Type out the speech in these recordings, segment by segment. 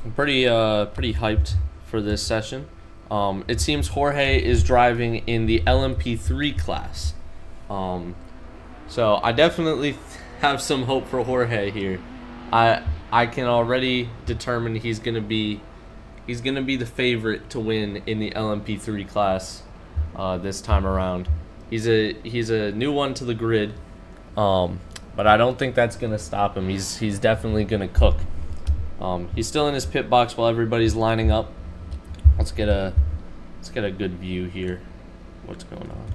I'm pretty hyped for this session. It seems Jorge is driving in the LMP3 class. So I definitely have some hope for Jorge here. I can already determine he's gonna be the favorite to win in the LMP3 class this time around. He's a new one to the grid, but I don't think that's gonna stop him. He's definitely gonna cook. He's still in his pit box while everybody's lining up. Let's get a good view here. What's going on?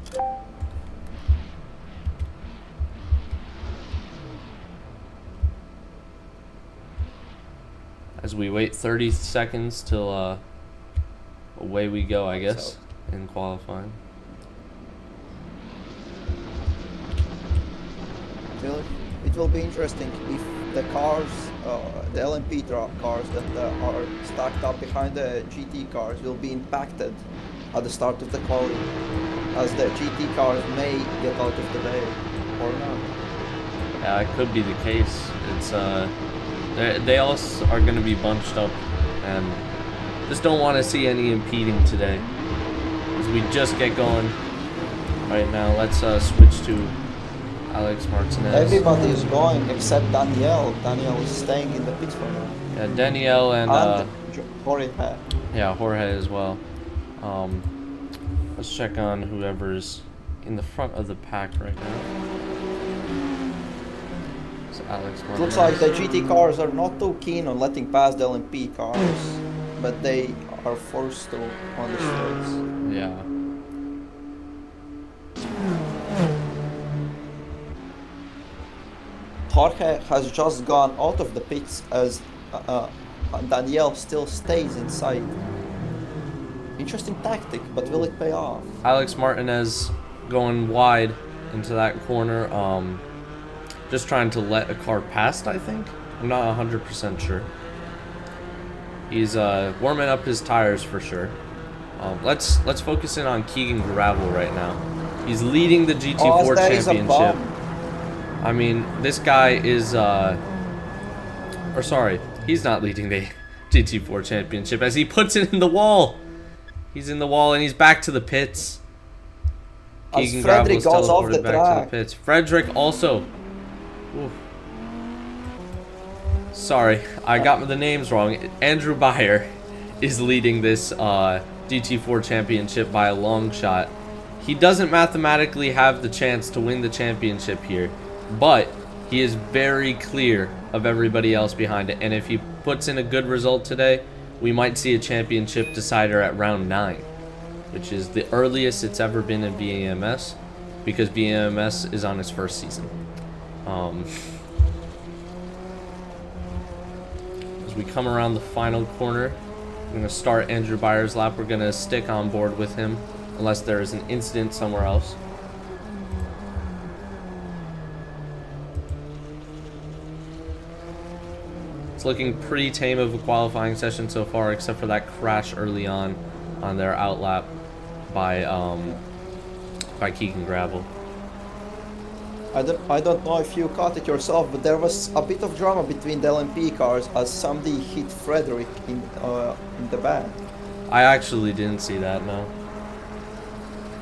As we wait 30 seconds till away we go, I guess, in qualifying. It will be interesting if the cars, the LMP cars that are stacked up behind the GT cars will be impacted at the start of the quality, as the GT cars may get out of the way or not. Yeah, it could be the case. It's they all are going to be bunched up, and just don't want to see any impeding today. As we just get going right now, let's switch to Alex Martinez. Everybody is going except Danielle. Danielle is staying in the pits for now. Yeah, Danielle and Jorge. Yeah, Jorge as well. Let's check on whoever's in the front of the pack right now. It's Alex Martinez. Looks like the GT cars are not too keen on letting pass the LMP cars, but they are forced to on the straights. Yeah. Jorge has just gone out of the pits as Danielle still stays inside. Interesting tactic, but will it pay off? Alex Martinez going wide into that corner. Just trying to let a car past, I think. I'm not 100% sure. He's warming up his tires for sure. Let's focus in on Keegan Gravel right now. He's leading the GT4 championship. I mean, this guy is, or sorry, he's not leading the GT4 championship as he puts it in the wall. He's in the wall and he's back to the pits. Keegan Gravel's teleported back to the pits. Frederick also. Oof. Sorry, I got the names wrong. Andrew Beyer is leading this GT4 championship by a long shot. He doesn't mathematically have the chance to win the championship here, but he is very clear of everybody else behind it. And if he puts in a good result today, we might see a championship decider at round 9, which is the earliest it's ever been in VEMS, because VEMS is on its first season. As we come around the final corner, I'm going to start Andrew Beyer's lap. We're going to stick on board with him unless there is an incident somewhere else. It's looking pretty tame of a qualifying session so far, except for that crash early on their outlap by Keegan Gravel. I don't know if you caught it yourself, but there was a bit of drama between the LMP cars as somebody hit Frederick in the back. I actually didn't see that, no.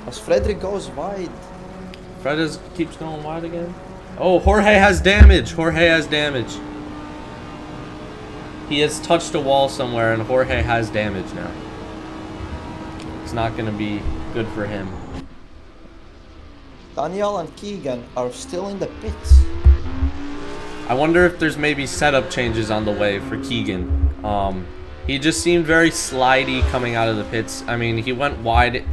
As Frederick goes wide. Fred keeps going wide again. Oh, Jorge has damage. Jorge has damage. He has touched a wall somewhere and Jorge has damage now. It's not going to be good for him. Daniel and Keegan are still in the pits. I wonder if there's maybe setup changes on the way for Keegan. He just seemed very slidey coming out of the pits. I mean, he went wide.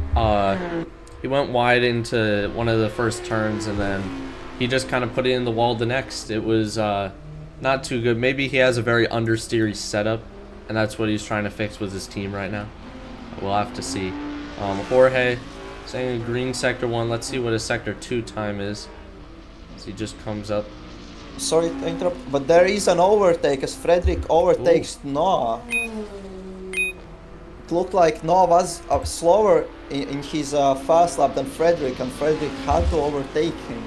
He went wide into one of the first turns, and then he just kind of put it in the wall the next. It was not too good. Maybe he has a very understeery setup, and that's what he's trying to fix with his team right now. We'll have to see. Jorge saying green sector 1. Let's see what his sector 2 time is. As he just comes up. Sorry to interrupt, but there is an overtake as Frederick overtakes Noah. It looked like Noah was slower in his fast lap than Frederick, and Frederick had to overtake him.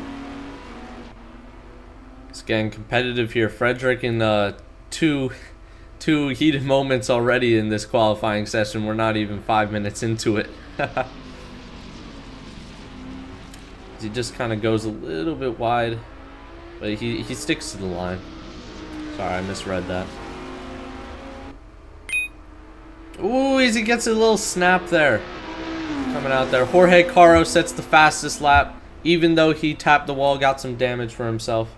It's getting competitive here. Frederick in two two heated moments already in this qualifying session. We're not even 5 minutes into it. He just kind of goes a little bit wide, but he sticks to the line. Sorry, I misread that. Ooh, he gets a little snap there. Coming out there. Jorge Caro sets the fastest lap, even though he tapped the wall, got some damage for himself.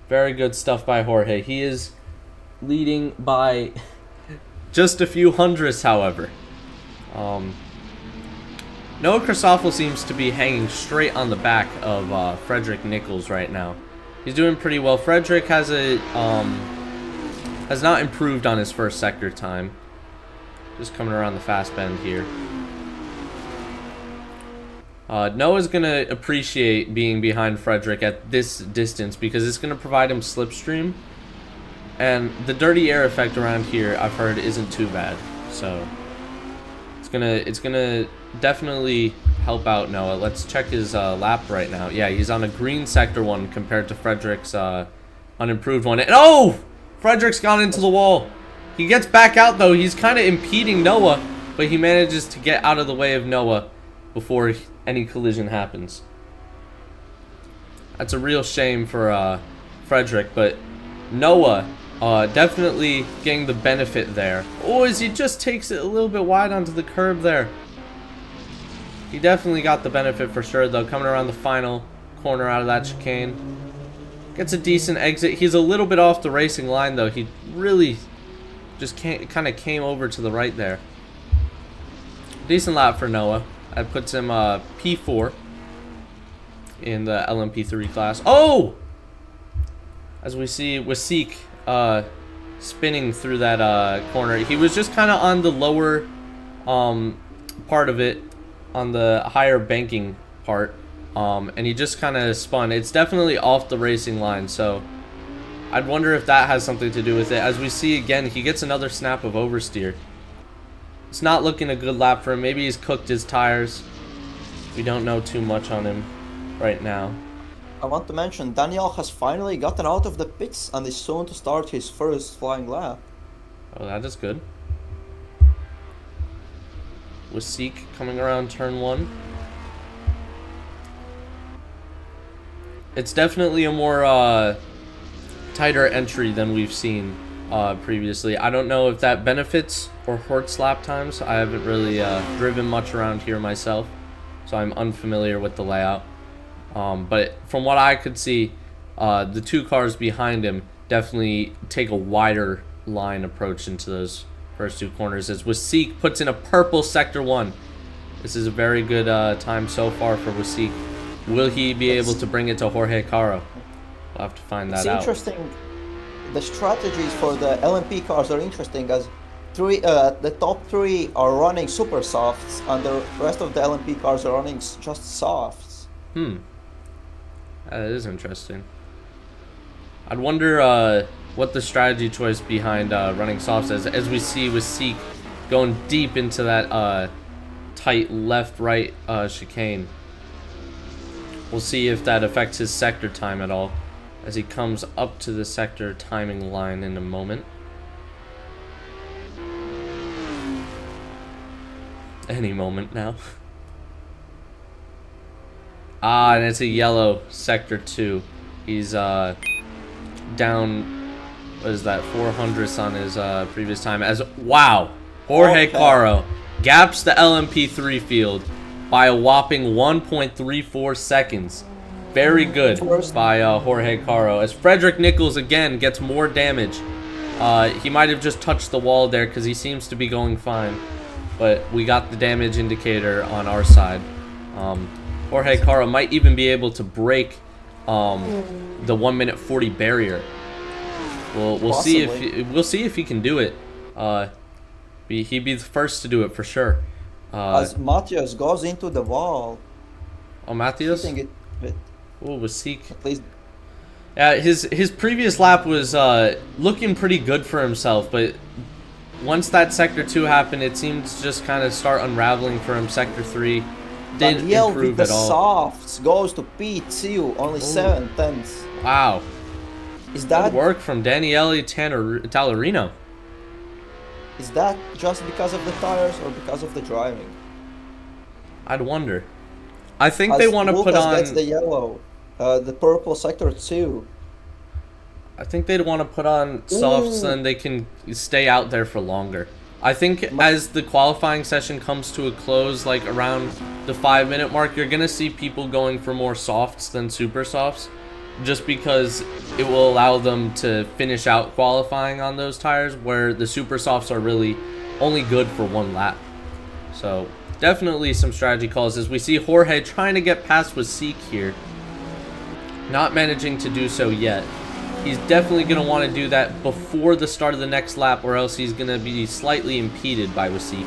Very good stuff by Jorge. He is leading by just a few hundredths, however. Noah Christoffel seems to be hanging straight on the back of Frederick Nichols right now. He's doing pretty well. Frederick has not improved on his first sector time. Just coming around the fast bend here. Noah's going to appreciate being behind Frederick at this distance because it's going to provide him slipstream. And the dirty air effect around here, I've heard, isn't too bad. So it's gonna definitely help out Noah. Let's check his lap right now. Yeah, he's on a green sector 1 compared to Frederick's unimproved one. And oh! Frederick's gone into the wall. He gets back out though. He's kind of impeding Noah, but he manages to get out of the way of Noah before any collision happens. That's a real shame for Frederick, but Noah definitely getting the benefit there. Oh, as he just takes it a little bit wide onto the curb there. He definitely got the benefit for sure though, coming around the final corner out of that chicane. Gets a decent exit. He's a little bit off the racing line though. He really just kind of came over to the right there. Decent lap for Noah. That puts him P4 in the LMP3 class. Oh! As we see Wasik spinning through that corner. He was just kind of on the lower part of it, on the higher banking part, and he just kind of spun. It's definitely off the racing line, so I'd wonder if that has something to do with it. As we see again, he gets another snap of oversteer. It's not looking a good lap for him. Maybe he's cooked his tires. We don't know too much on him right now. I want to mention Daniel has finally gotten out of the pits and is soon to start his first flying lap. Oh, that is good. Wasik coming around turn 1. It's definitely a more tighter entry than we've seen previously. I don't know if that benefits or hurts lap times. I haven't really driven much around here myself, so I'm unfamiliar with the layout. But from what I could see, the two cars behind him definitely take a wider line approach into those first two corners. As Wasik puts in a purple sector 1. This is a very good time so far for Wasik. Will he be able to bring it to Jorge Caro? We'll have to find that out. It's interesting. The strategies for the LMP cars are interesting, as the top 3 are running super softs and the rest of the LMP cars are running just softs. That is interesting. I'd wonder what the strategy choice behind running softs is, as we see with Wasik going deep into that tight left-right chicane. We'll see if that affects his sector time at all, as he comes up to the sector timing line in a moment. Any moment now. And it's a yellow sector 2. He's down, what is that, 400ths on his previous time. As wow, Jorge Caro gaps the LMP3 field by a whopping 1.34 seconds. Very good by Jorge Caro. As Frederick Nichols again gets more damage. He might have just touched the wall there because he seems to be going fine. But we got the damage indicator on our side. Jorge Caro might even be able to break the 1 minute 40 barrier. We'll see if he can do it. He'd be the first to do it for sure. As Matthias goes into the wall. Oh, Matthias? Oh, Wasik. Please. Yeah, his previous lap was looking pretty good for himself, but once that sector 2 happened, it seemed to just kind of start unraveling for him. Sector 3 didn't improve at all. Softs goes to P2, only 7/10. Wow. Is Good that work from Daniele Tallarino. is that just because of the tires or because of the driving? I'd wonder. I think they As want to put Lucas gets on. the yellow, the purple sector 2. I think they'd want to put on softs so Ooh. then they can stay out there for longer. I think Ma- as the qualifying session comes to a close, like around the 5-minute mark, you're gonna see people going for more softs than super softs, just because it will allow them to finish out qualifying on those tires, where the super softs are really only good for one lap. So definitely some strategy calls as we see Jorge trying to get past Wasik here, not managing to do so yet. He's definitely going to want to do that before the start of the next lap, or else he's going to be slightly impeded by Wasik.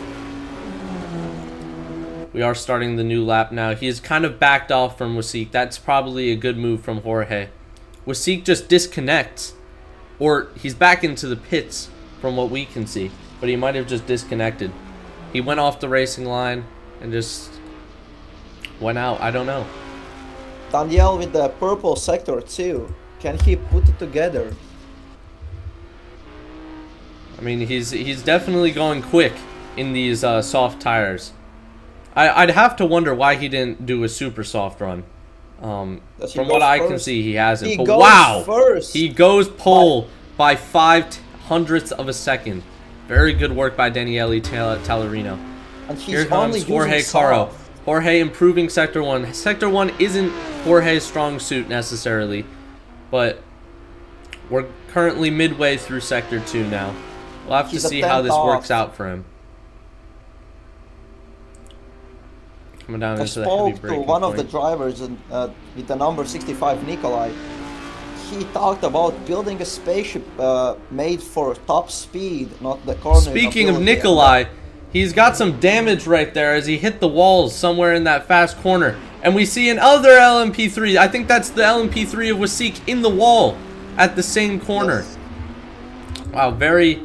We are starting the new lap now. He is kind of backed off from Wasik. That's probably a good move from Jorge. Wasik just disconnects, or he's back into the pits from what we can see, but he might have just disconnected. He went off the racing line and just went out. I don't know. Danielle with the purple sector 2. Can he put it together? I mean, he's definitely going quick in these soft tires. I'd have to wonder why he didn't do a super soft run. From what I can see, he hasn't. He But goes wow, first. he goes pole by 0.05 of a second. Very good work by Daniele Tallarino. And he's Here only comes Jorge using Caro. soft. Jorge improving Sector 1. Sector 1 isn't Jorge's strong suit necessarily, but we're currently midway through Sector 2 now. We'll have He's to a see how this tenth works off. out for him. Coming down I into the heavy spoke to braking one of the point. drivers with the number 65, Nikolai. He talked about building a spaceship made for top speed, not the corner. Speaking of Nikolai, he's got some damage right there as he hit the walls somewhere in that fast corner. And we see another LMP3. I think that's the LMP3 of Wasik in the wall at the same corner. Yes. Wow, very,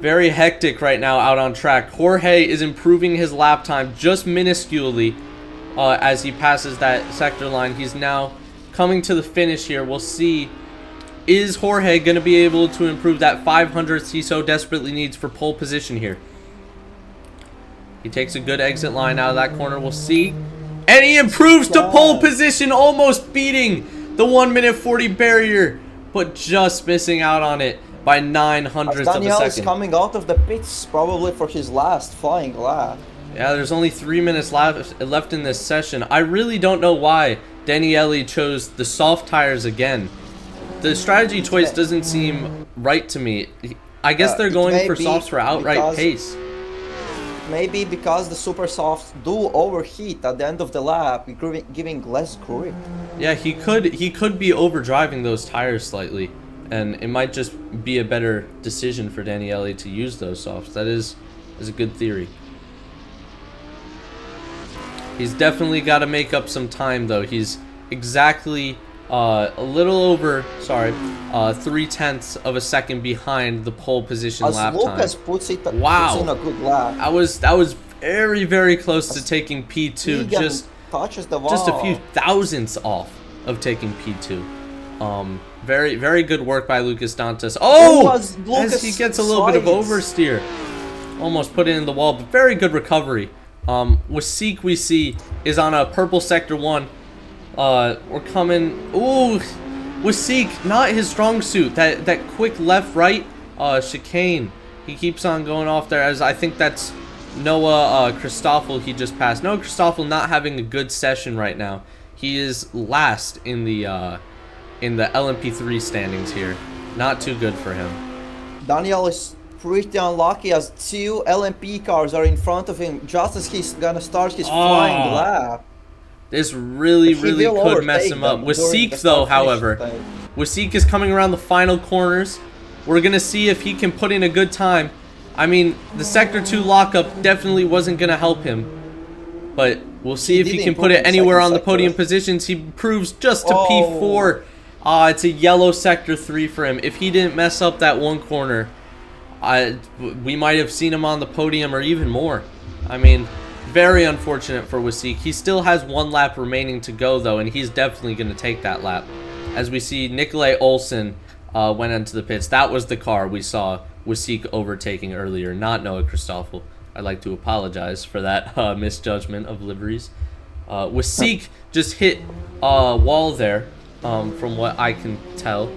very hectic right now out on track. Jorge is improving his lap time just minusculely as he passes that sector line. He's now coming to the finish here. We'll see. Is Jorge going to be able to improve that 500th he so desperately needs for pole position here? He takes a good exit line out of that corner. We'll see. And he improves to pole position, almost beating the 1 minute 40 barrier, but just missing out on it by 0.09 of a Daniel is second. coming out of the pits probably for his last flying lap. Yeah, there's only 3 minutes left in this session. I really don't know why Daniele chose the soft tires again. The strategy choice doesn't seem right to me. I guess they're going for softs for outright pace. Maybe because the super softs do overheat at the end of the lap, giving less grip. Yeah, he could be overdriving those tires slightly, and it might just be a better decision for Daniele to use those softs. That is a good theory. He's definitely got to make up some time though. He's exactly a little over, 0.3 of a second behind the pole position As lap Lucas time. puts it Wow. puts in a good lap. That was very, very close to taking P2. Keegan Just touches the wall. just a few thousandths off of taking P2. Very, very good work by Lucas Dantas. Oh, as Lucas as he gets a little bit of slides. oversteer. Almost put it in the wall, but very good recovery. Wasik, we see, is on a purple sector 1. We're coming. Ooh, Wasik, not his strong suit. That quick left-right chicane. He keeps on going off there, as I think that's Noah Christoffel he just passed. Noah Christoffel not having a good session right now. He is last in the LMP3 standings here. Not too good for him. Daniel is pretty unlucky as 2 LMP cars are in front of him just as he's gonna start his flying lap. This really, He really will could mess overtake him up. them during Wasik, the though, start-finish however, stage. Wasik is coming around the final corners. We're going to see if he can put in a good time. I mean, the Sector 2 lockup definitely wasn't going to help him. But we'll see if he did can put improve it in anywhere second on the sector. podium positions. He improves just to Oh. P4. It's a yellow Sector 3 for him. If he didn't mess up that one corner, we might have seen him on the podium or even more. I mean, very unfortunate for Wasik. He still has 1 lap remaining to go, though, and he's definitely going to take that lap. As we see Nikolai Olsen went into the pits. That was the car we saw Wasik overtaking earlier, not Noah Christoffel. I'd like to apologize for that misjudgment of liveries. Wasik just hit a wall there, from what I can tell.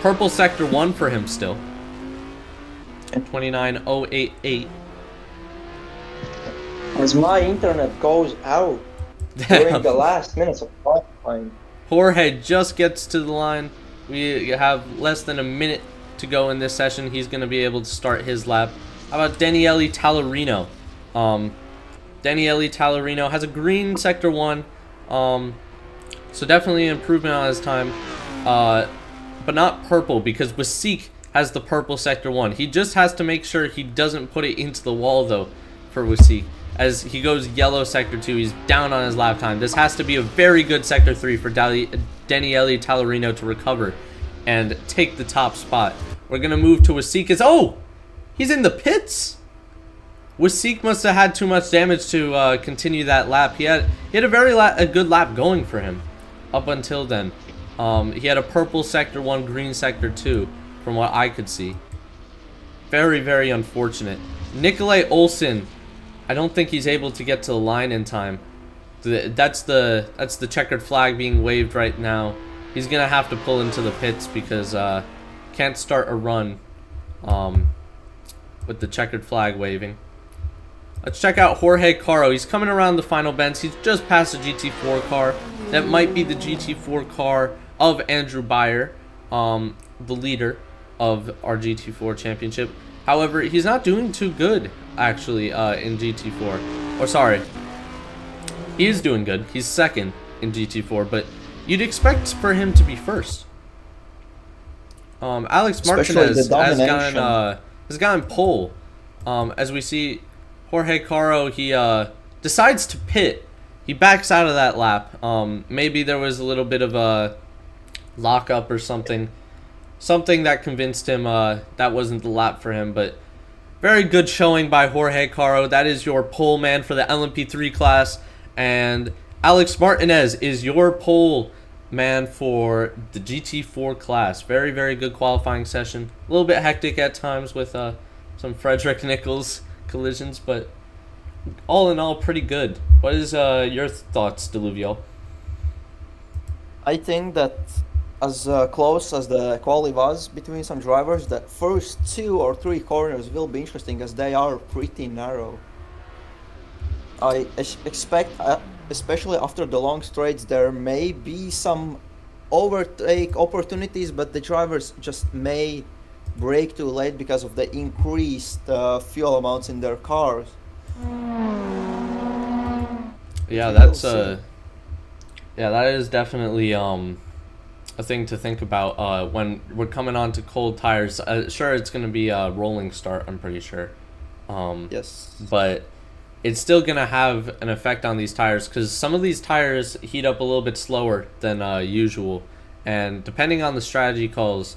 Purple sector 1 for him still. 29,088. As my internet goes out during the last minutes of qualifying. Jorge just gets to the line. We have less than a minute to go in this session. He's going to be able to start his lap. How about Daniele Tallarino? Daniele Tallarino has a green sector 1. So definitely an improvement on his time. But not purple, because Wasik has the purple sector 1. He just has to make sure he doesn't put it into the wall, though, for Wasik. As he goes yellow sector 2, he's down on his lap time. This has to be a very good sector 3 for Daniele Tallarino to recover and take the top spot. We're going to move to Wasik. Oh! He's in the pits! Wasik must have had too much damage to continue that lap. He had a good lap going for him up until then. He had a purple sector 1, green sector 2, from what I could see. Very, very unfortunate. Nikolai Olsen, I don't think he's able to get to the line in time. That's the checkered flag being waved right now. He's gonna have to pull into the pits because can't start a run with the checkered flag waving. Let's check out Jorge Caro. He's coming around the final bends. He's just past the GT4 car. That might be the GT4 car of Andrew Beyer, the leader of our GT4 championship. However, he's not doing too good, actually, in GT4. Or, sorry. He is doing good. He's second in GT4, but you'd expect for him to be first. Alex Martinez has gotten pole. As we see, Jorge Caro, he decides to pit. He backs out of that lap. Maybe there was a little bit of a lockup or something. Something that convinced him that wasn't the lap for him. But very good showing by Jorge Caro. That is your pole man for the LMP3 class. And Alex Martinez is your pole man for the GT4 class. Very, very good qualifying session. A little bit hectic at times with some Frederick Nichols collisions, but all in all, pretty good. What is your thoughts, Deluvial? I think that as close as the quali was between some drivers, the first 2 or 3 corners will be interesting as they are pretty narrow. I expect, especially after the long straights, there may be some overtake opportunities, but the drivers just may brake too late because of the increased fuel amounts in their cars. Yeah, that is definitely a thing to think about when we're coming on to cold tires. Sure, it's going to be a rolling start, I'm pretty sure. Yes. But it's still going to have an effect on these tires because some of these tires heat up a little bit slower than usual. And depending on the strategy calls,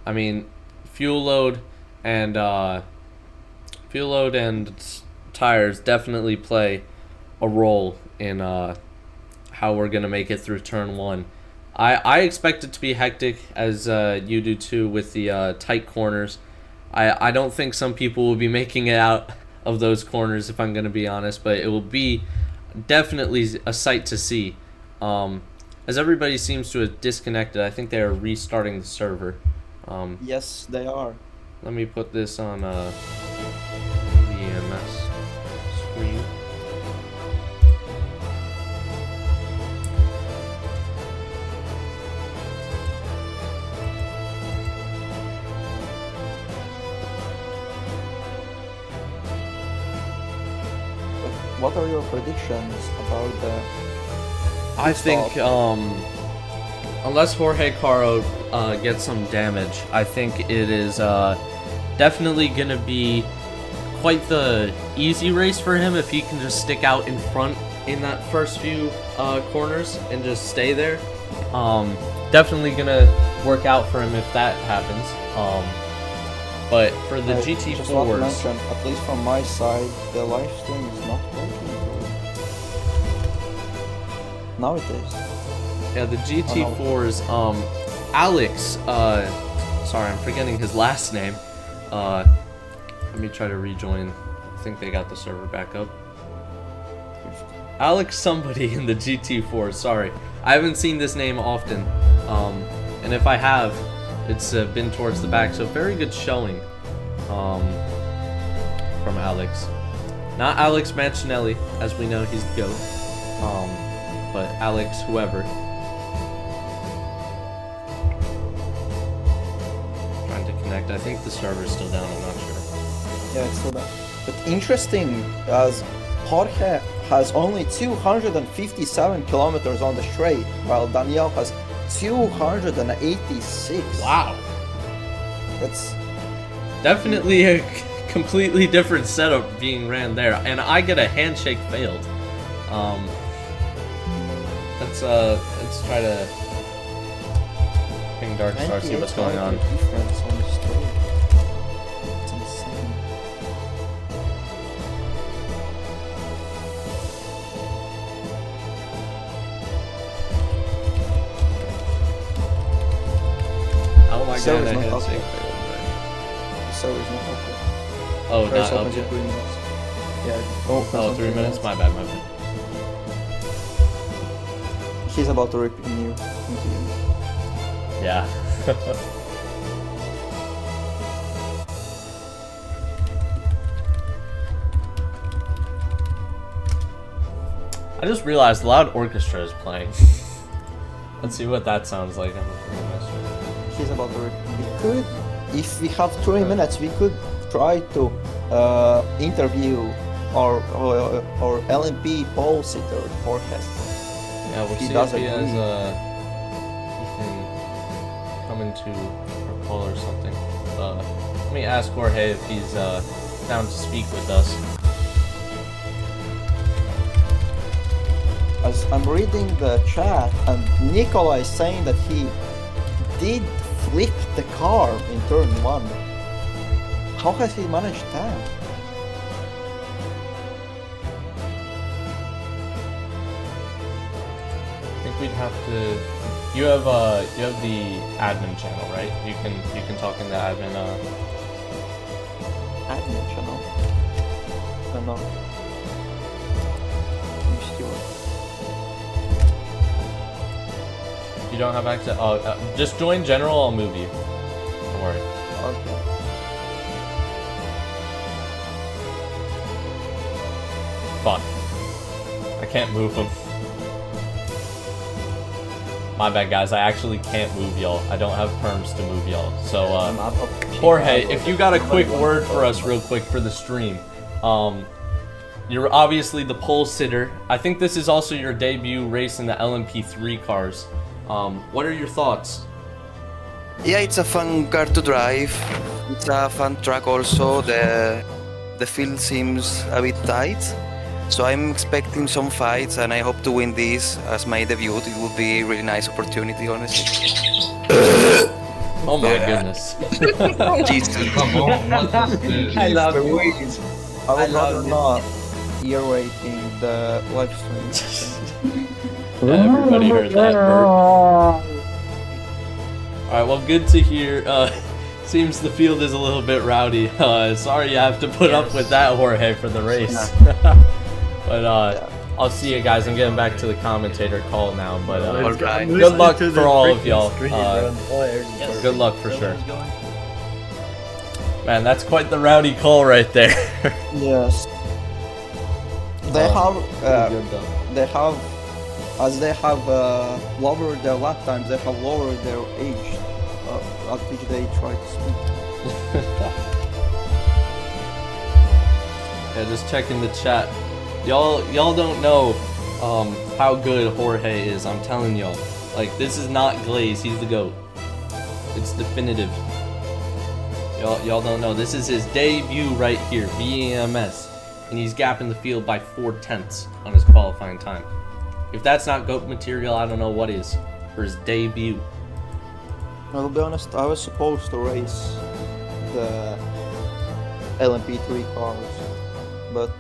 I mean, fuel load and tires definitely play a role in how we're going to make it through turn 1. I expect it to be hectic, as you do too, with the tight corners. I don't think some people will be making it out of those corners, if I'm going to be honest, but it will be definitely a sight to see. As everybody seems to have disconnected, I think they are restarting the server. Yes, they are. Let me put this on VMS screen. What are your predictions about the I think unless Jorge Caro gets some damage, I think it is definitely going to be quite the easy race for him if he can just stick out in front in that first few corners and just stay there. Definitely going to work out for him if that happens. But for the GT4s, just want to mention, at least from my side, the live stream is not working. Now it is. yeah, the GT4s, Alex, sorry, I'm forgetting his last name. Let me try to rejoin. I think they got the server back up. Alex somebody in the GT4, sorry. I haven't seen this name often. And if I have, it's been towards the back, so very good showing from Alex. Not Alex Mancinelli, as we know he's the GOAT, but Alex whoever. Trying to connect. I think the server's still down, I'm not sure. Yeah, it's still that. But interesting, as Jorge has only 257 kilometers on the straight, while Daniel has 286. Wow. That's Definitely a completely different setup being ran there, and I get a handshake failed. Let's try to ping Dark Star, see what's going on. Difference on the straight. It's insane. Oh my So god, it's I not handshake okay. failed. So it's not okay. Oh, Race not up opens in yet. 3 minutes. Yeah. Oh, 3 minutes? My bad, my bad. He's about to repeat you. Yeah. I just realized the loud orchestra is playing. Let's see what that sounds like on the master. He's about to repeat. We could, if we have 3 minutes, we could try to interview our LMP pole sitter Jorge. Yeah, we'll He see does if he has agree. he can come into our call or something. Let me ask Jorge if he's down to speak with us. As I'm reading the chat, and Nikolai is saying that he did flip the car in turn 1. How has he managed that? I think we'd have to. You have the admin channel, right? You can talk in the admin. Admin channel. I don't know. I'm sure. You don't have access. Oh, just join general. I'll move you. Don't worry. Okay. Fuck. I can't move him. My bad, guys. I actually can't move y'all. I don't have perms to move y'all. So, Jorge, if you got a quick word for us real quick for the stream. You're obviously the pole sitter. I think this is also your debut race in the LMP3 cars. What are your thoughts? Yeah, it's a fun car to drive. It's a fun track also. The field seems a bit tight. So I'm expecting some fights and I hope to win this as my debut. It would be a really nice opportunity, honestly. Oh my goodness. Jesus. I love it. I would rather not earwake in the live stream. Yeah, everybody heard that burp. Alright, well, good to hear. Seems the field is a little bit rowdy. Sorry you have to put up with that, Jorge, for the race. But I'll see you guys. I'm getting back to the commentator call now. But Alright. good luck for all of y'all. Good luck for sure. Man, that's quite the rowdy call right there. Yes. They Pretty good, though. as they have lowered their lap times, they have lowered their age at which they try to speed. Yeah, just checking the chat. Y'all don't know how good Jorge is. I'm telling y'all. Like, this is not Glaze. He's the GOAT. It's definitive. Y'all don't know. This is his debut right here, VEMS, and he's gapping the field by 4/10 on his qualifying time. If that's not GOAT material, I don't know what is for his debut. I'll be honest, I was supposed to race the LMP3 cars, but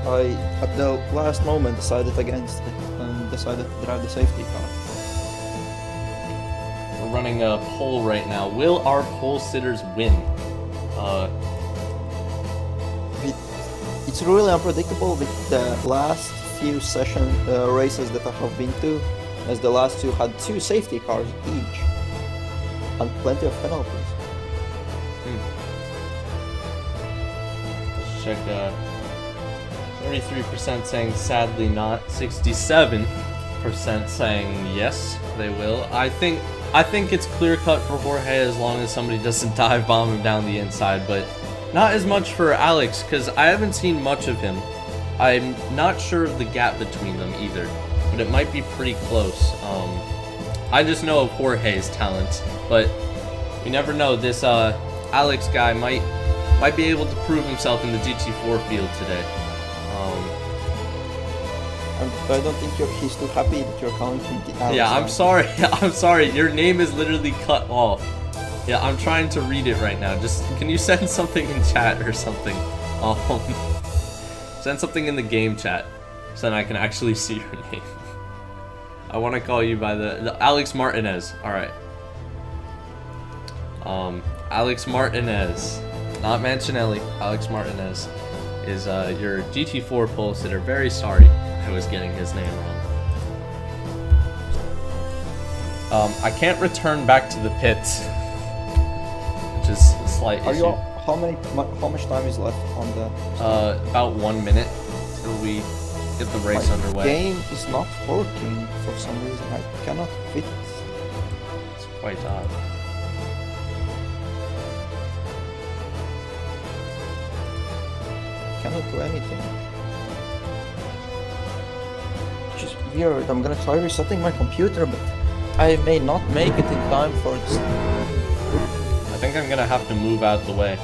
I, at the last moment, decided against it and decided to drive the safety car. running a poll right now. Will our pole sitters win? It's really unpredictable with the last few races that I have been to, as the last two had 2 safety cars each, and plenty of penalties. Let's check. 33% saying sadly not. 67% saying yes, they will. I think it's clear cut for Jorge as long as somebody doesn't dive bomb him down the inside, but not as much for Alex because I haven't seen much of him. I'm not sure of the gap between them either, but it might be pretty close. I just know of Jorge's talents, but you never know. This Alex guy might be able to prove himself in the GT4 field today. I don't think he's too happy that you're calling him the Alex. Yeah, I'm sorry. I'm sorry. Your name is literally cut off. Yeah, I'm trying to read it right now. Just can you send something in chat or something? Send something in the game chat so then I can actually see your name. I want to call you by the Alex Martinez. All right. Alex Martinez, not Mancinelli. Alex Martinez is your GT4 pole sitter. Very sorry I was getting his name wrong. I can't return back to the pits, which is a slight issue. How much time is left on the? About 1 minute till we get the race underway. My game is not working for some reason. I cannot quit. It's quite odd. Cannot do anything. Which is weird. I'm gonna try resetting my computer, but I may not make it in time for this. I think I'm gonna have to move out the way,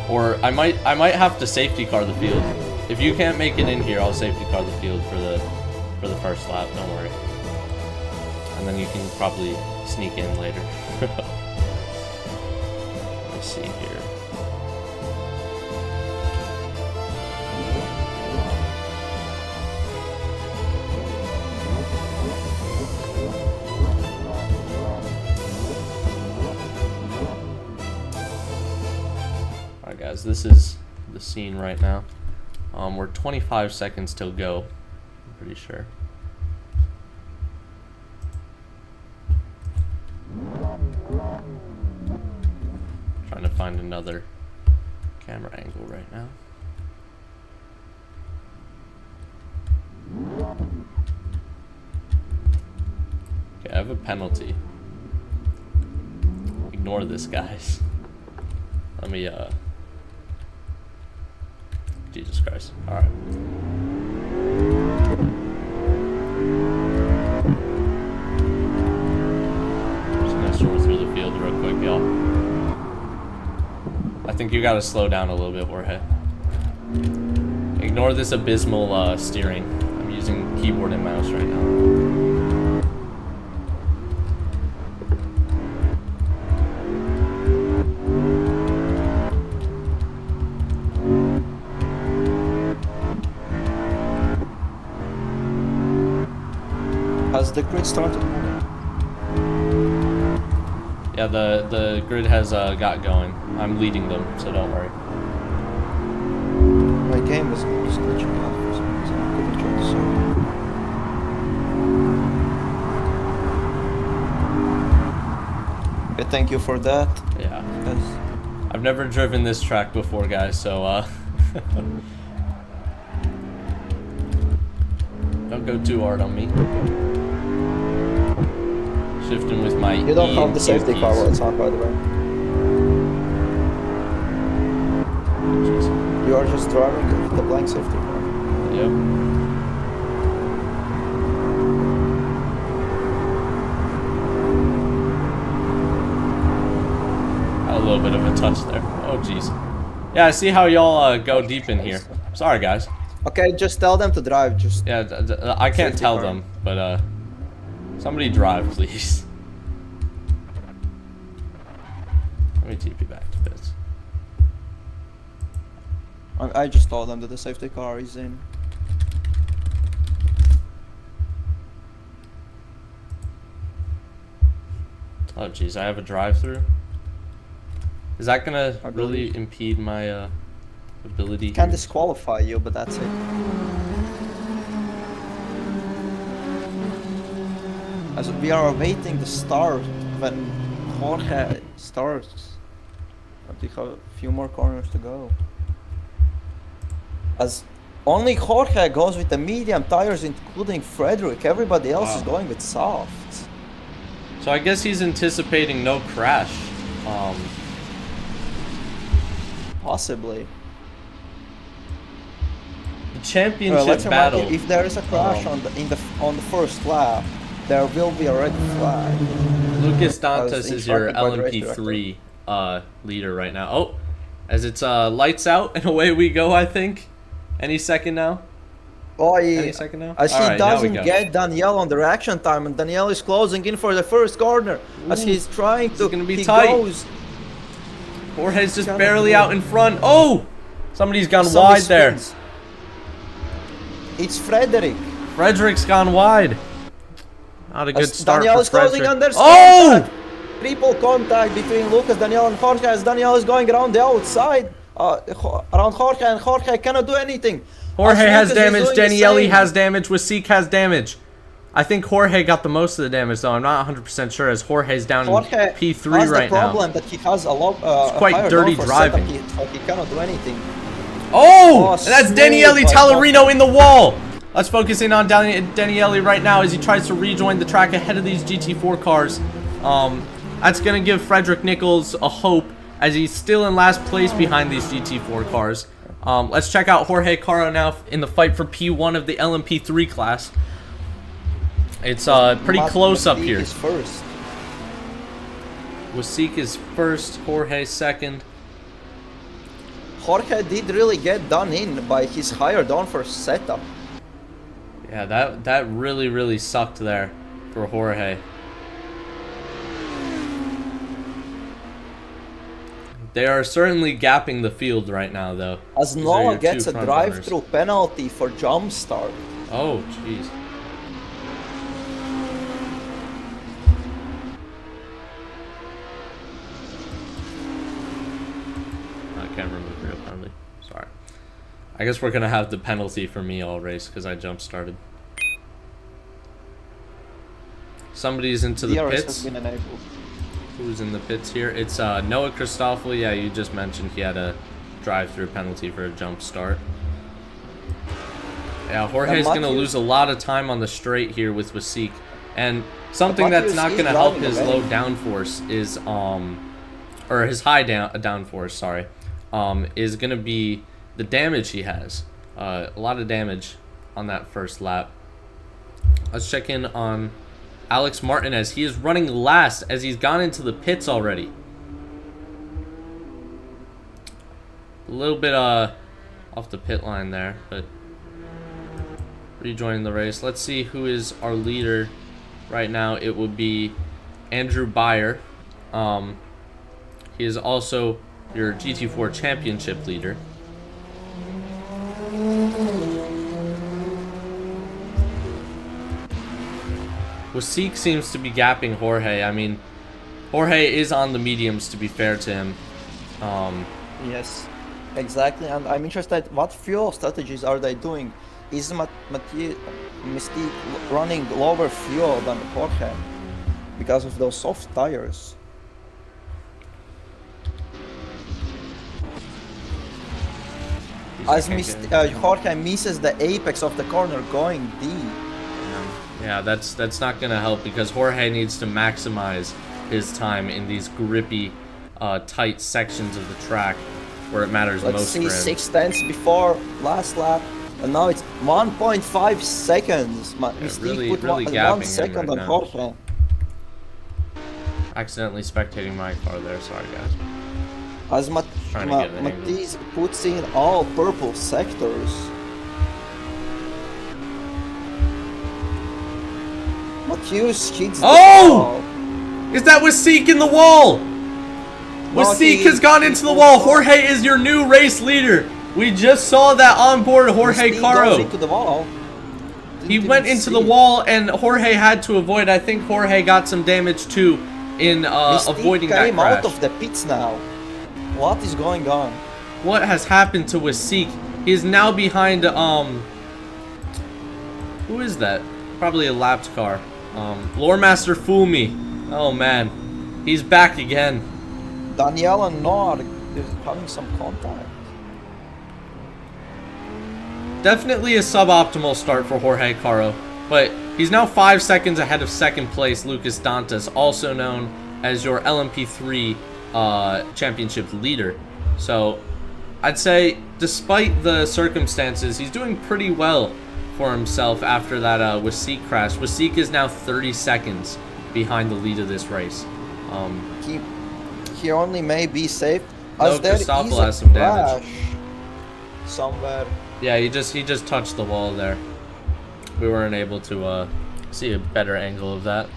or I might have to safety car the field. If you can't make it in here, I'll safety car the field for the first lap. Don't worry. And then you can probably sneak in later. Let me see here. Alright guys, this is the scene right now. We're 25 seconds till go, I'm pretty sure. Trying to find another camera angle right now. Okay, I have a penalty. Ignore this, guys. Let me, Jesus Christ. Alright. Just gonna sort through the field real quick, y'all. I think you gotta slow down a little bit, Jorge. Ignore this abysmal steering. I'm using keyboard and mouse right now. Has the grid started moving? Yeah, the grid has got going. I'm leading them, so don't worry. My game was glitching out for some reason. I couldn't join the server. Okay, thank you for that. Yeah. Yes. I've never driven this track before, guys, so don't go too hard on me. Shifting with my You don't E have and the Q safety keys. car lights on, by the way. Jeez. You are just driving the blank safety car. Yep. Had a little bit of a touch there. Oh, jeez. Yeah, I see how y'all go deep in here. Sorry, guys. Okay, just tell them to drive. Just Yeah, I can't Safety tell car. them, but somebody drive, please. Let me TP back to pits. I just told them that the safety car is in. Oh, jeez, I have a drive-through. Is that gonna I really believe. impede my ability? Can here? disqualify you, but that's it. As we are awaiting the start when Jorge starts. But we have a few more corners to go. As only Jorge goes with the medium tires, including Frederick. Everybody else is Wow. going with softs. So I guess he's anticipating no crash. Possibly. The championship Let's remind battle. you, if there is a crash on the first lap, there will be a red flag. Lucas Dantas is your instructed by the race LMP3 leader right now. Oh, as it's lights out and away we go, I think. Any second now? Oh, Any second now? As he Alright, now we doesn't go. get Danielle on the reaction time, and Danielle is closing in for the first corner. As he's trying to, gonna be he tight. goes. Jorge's just Gotta barely go. out in front. Oh! Somebody's gone Somebody wide there. spins. It's Frederick. Frederick's gone wide. Not a good As start Danielle for is closing Frederick. under Oh! contact. Triple contact between Lucas, Danielle, and Jorge. As Danielle is going around the outside, around Jorge, and Jorge cannot do anything. Jorge As has Lucas is damage. doing the Daniele same. has damage. Wasik has damage. I think Jorge got the most of the damage, though. I'm not 100% sure, as Jorge's down Jorge in P3 has right the now. problem that he has a lot. quite higher dirty downforce driving. setup, so he cannot do anything. Oh! Oh, And that's smooth Daniele by Tallarino in the wall. Let's focus in on Daniele right now as he tries to rejoin the track ahead of these GT4 cars. That's going to give Frederick Nichols a hope as he's still in last place behind these GT4 cars. Let's check out Jorge Caro now in the fight for P1 of the LMP3 class. It's pretty close up here. Is first. Wasik is first, Jorge second. Jorge did really get done in by his higher downforce setup. Yeah, that really sucked there for Jorge. They are certainly gapping the field right now, though. As These are Noah your gets two a front runners. drive-through penalty for jump start. Oh, jeez. I can't remove real penalty. Sorry. I guess we're gonna have the penalty for me all race because I jump started. Somebody's into the DRS has pits. been enabled. Who's in the pits here? It's Noah Christoffel. Yeah, you just mentioned he had a drive-through penalty for a jump start. Yeah, Jorge's gonna lose a lot of time on the straight here with Wasik, and something that's not Matthews gonna is help driving his away. low downforce is or his high downforce, sorry, is gonna be the damage he has. A lot of damage on that first lap. Let's check in on Alex Martinez. He is running last as he's gone into the pits already. A little bit off the pit line there, but rejoining the race. Let's see who is our leader right now. It would be Andrew Beyer. He is also your GT4 championship leader. Wasik seems to be gapping Jorge. I mean, Jorge is on the mediums, to be fair to him. Yes, exactly. And I'm interested, what fuel strategies are they doing? Is Mystique running lower fuel than Jorge because of those soft tires? As Jorge misses the apex of the corner going deep. Yeah, that's not gonna help because Jorge needs to maximize his time in these grippy, tight sections of the track where it matters Let's most see, for him. 6 tenths before last lap, and now it's 1.5 seconds. Mystique really put gapping 1 him second right on now. Jorge. Accidentally spectating my car there. Sorry, guys. As trying to get an angle. Matisse puts in all purple sectors. Matthews hits the Oh! wall. Is that Wasik in the wall? No, Wasik he- has gone he into the pulled wall. off. Jorge is your new race leader. We just saw that on board Jorge Mystique goes Caro. into the wall. He Didn't went even into see the it. wall and Jorge had to avoid. I think Jorge got some damage too. in Mystique avoiding that came crash. out of the pits now. What is going on? What has happened to Wasik? He is now behind, who is that? Probably a lapped car. Lore Master Fool Me. Oh man. He's back again. Danielle and Noah are having some contact. Definitely a suboptimal start for Jorge Caro, but he's now 5 seconds ahead of second place Lucas Dantas, also known as your LMP3 championship leader. So I'd say despite the circumstances, he's doing pretty well for himself after that Wasik crash. Wasik is now 30 seconds behind the lead of this race. He only may be safe No, as there is Christoffel a has some damage. crash somewhere. Yeah, he just touched the wall there. We weren't able to see a better angle of that.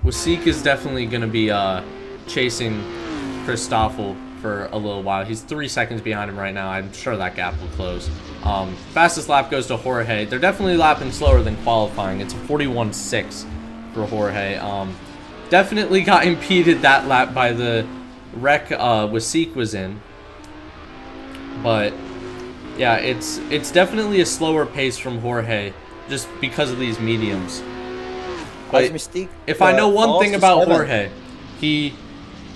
Wasik is definitely going to be chasing Christoffel for a little while. He's 3 seconds behind him right now. I'm sure that gap will close. Fastest lap goes to Jorge. They're definitely lapping slower than qualifying. It's a 41.6 for Jorge. Definitely got impeded that lap by the wreck Wasik was in. But yeah, it's definitely a slower pace from Jorge just because of these mediums. But if I know one thing about Jorge, he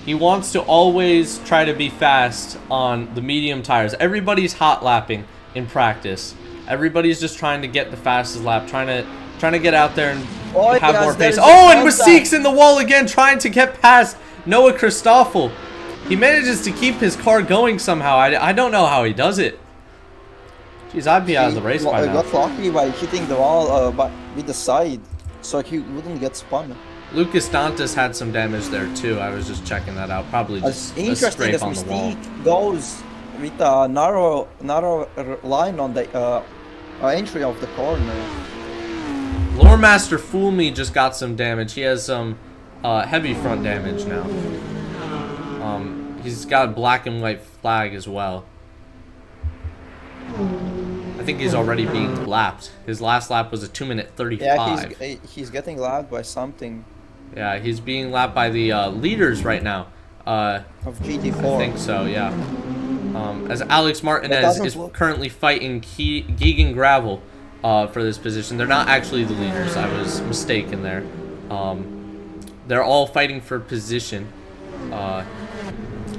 wants to always try to be fast on the medium tires. Everybody's hot lapping in practice. Everybody's just trying to get the fastest lap, trying to get out there and have more pace. Oh, and Wasik's in the wall again, trying to get past Noah Christoffel. He manages to keep his car going somehow. I don't know how he does it. Jeez, I'd be out of the race by now. Got lucky by hitting the wall with the side, so he wouldn't get spun. Lucas Dantas had some damage there too. I was just checking that out. Probably just a interesting scrape as on the wall. Mystique goes with a narrow line on the entry of the corner. Lore Master Fool Me just got some damage. He has some heavy front damage now. He's got a black and white flag as well. I think he's already being lapped. His last lap was a 2-minute 35. Yeah, he's getting lapped by something. Yeah, he's being lapped by the leaders right now. Of GT4. I think so, yeah. As Alex Martinez is currently fighting Keegan Gravel for this position. They're not actually the leaders. I was mistaken there. They're all fighting for position,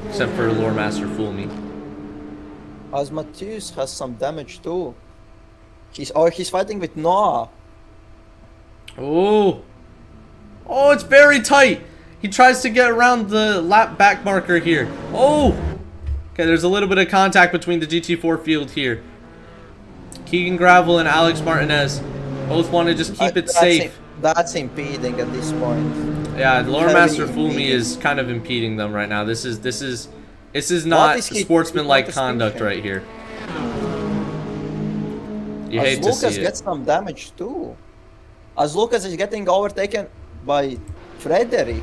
except for Lore Master Fool Me. As Matthews has some damage too. He's fighting with Noah. Oh, it's very tight. He tries to get around the lap back marker here. Oh, okay. There's a little bit of contact between the GT4 field here. Keegan Gravel and Alex Martinez both want to just keep it safe. That's impeding at this point. Yeah, Lore Master Fool Me is kind of impeding them right now. This is not sportsmanlike conduct right here. You hate to see it. Lucas gets some damage too. As Lucas is getting overtaken by Frederick.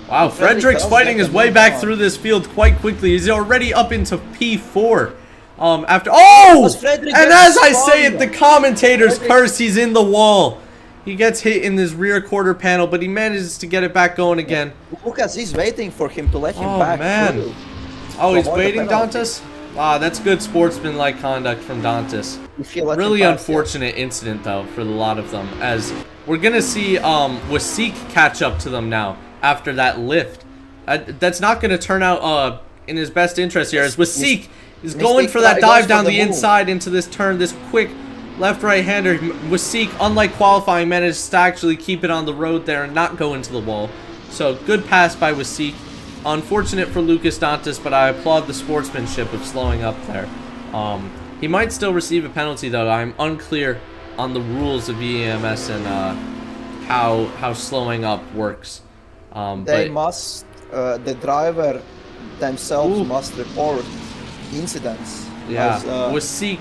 Wow, Frederick's fighting his way back through this field quite quickly. He's already up into P4. After and as I say it, the commentators curse. He's in the wall. He gets hit in this rear quarter panel, but he manages to get it back going again. Lucas is waiting for him to let him back through. Oh, he's waiting, Dantas? Wow, that's good sportsmanlike conduct from Dantas. Really unfortunate incident, though, for a lot of them, as we're going to see Wasik catch up to them now after that lift. That's not going to turn out in his best interest here, as Wasik is going for that dive down the inside into this turn, this quick left-right-hander. Wasik, unlike qualifying, managed to actually keep it on the road there and not go into the wall. So, good pass by Wasik. Unfortunate for Lucas Dantas, but I applaud the sportsmanship of slowing up there. He might still receive a penalty, though. I'm unclear on the rules of VEMS and how slowing up works. The driver themselves must report incidents. Yeah, Wasik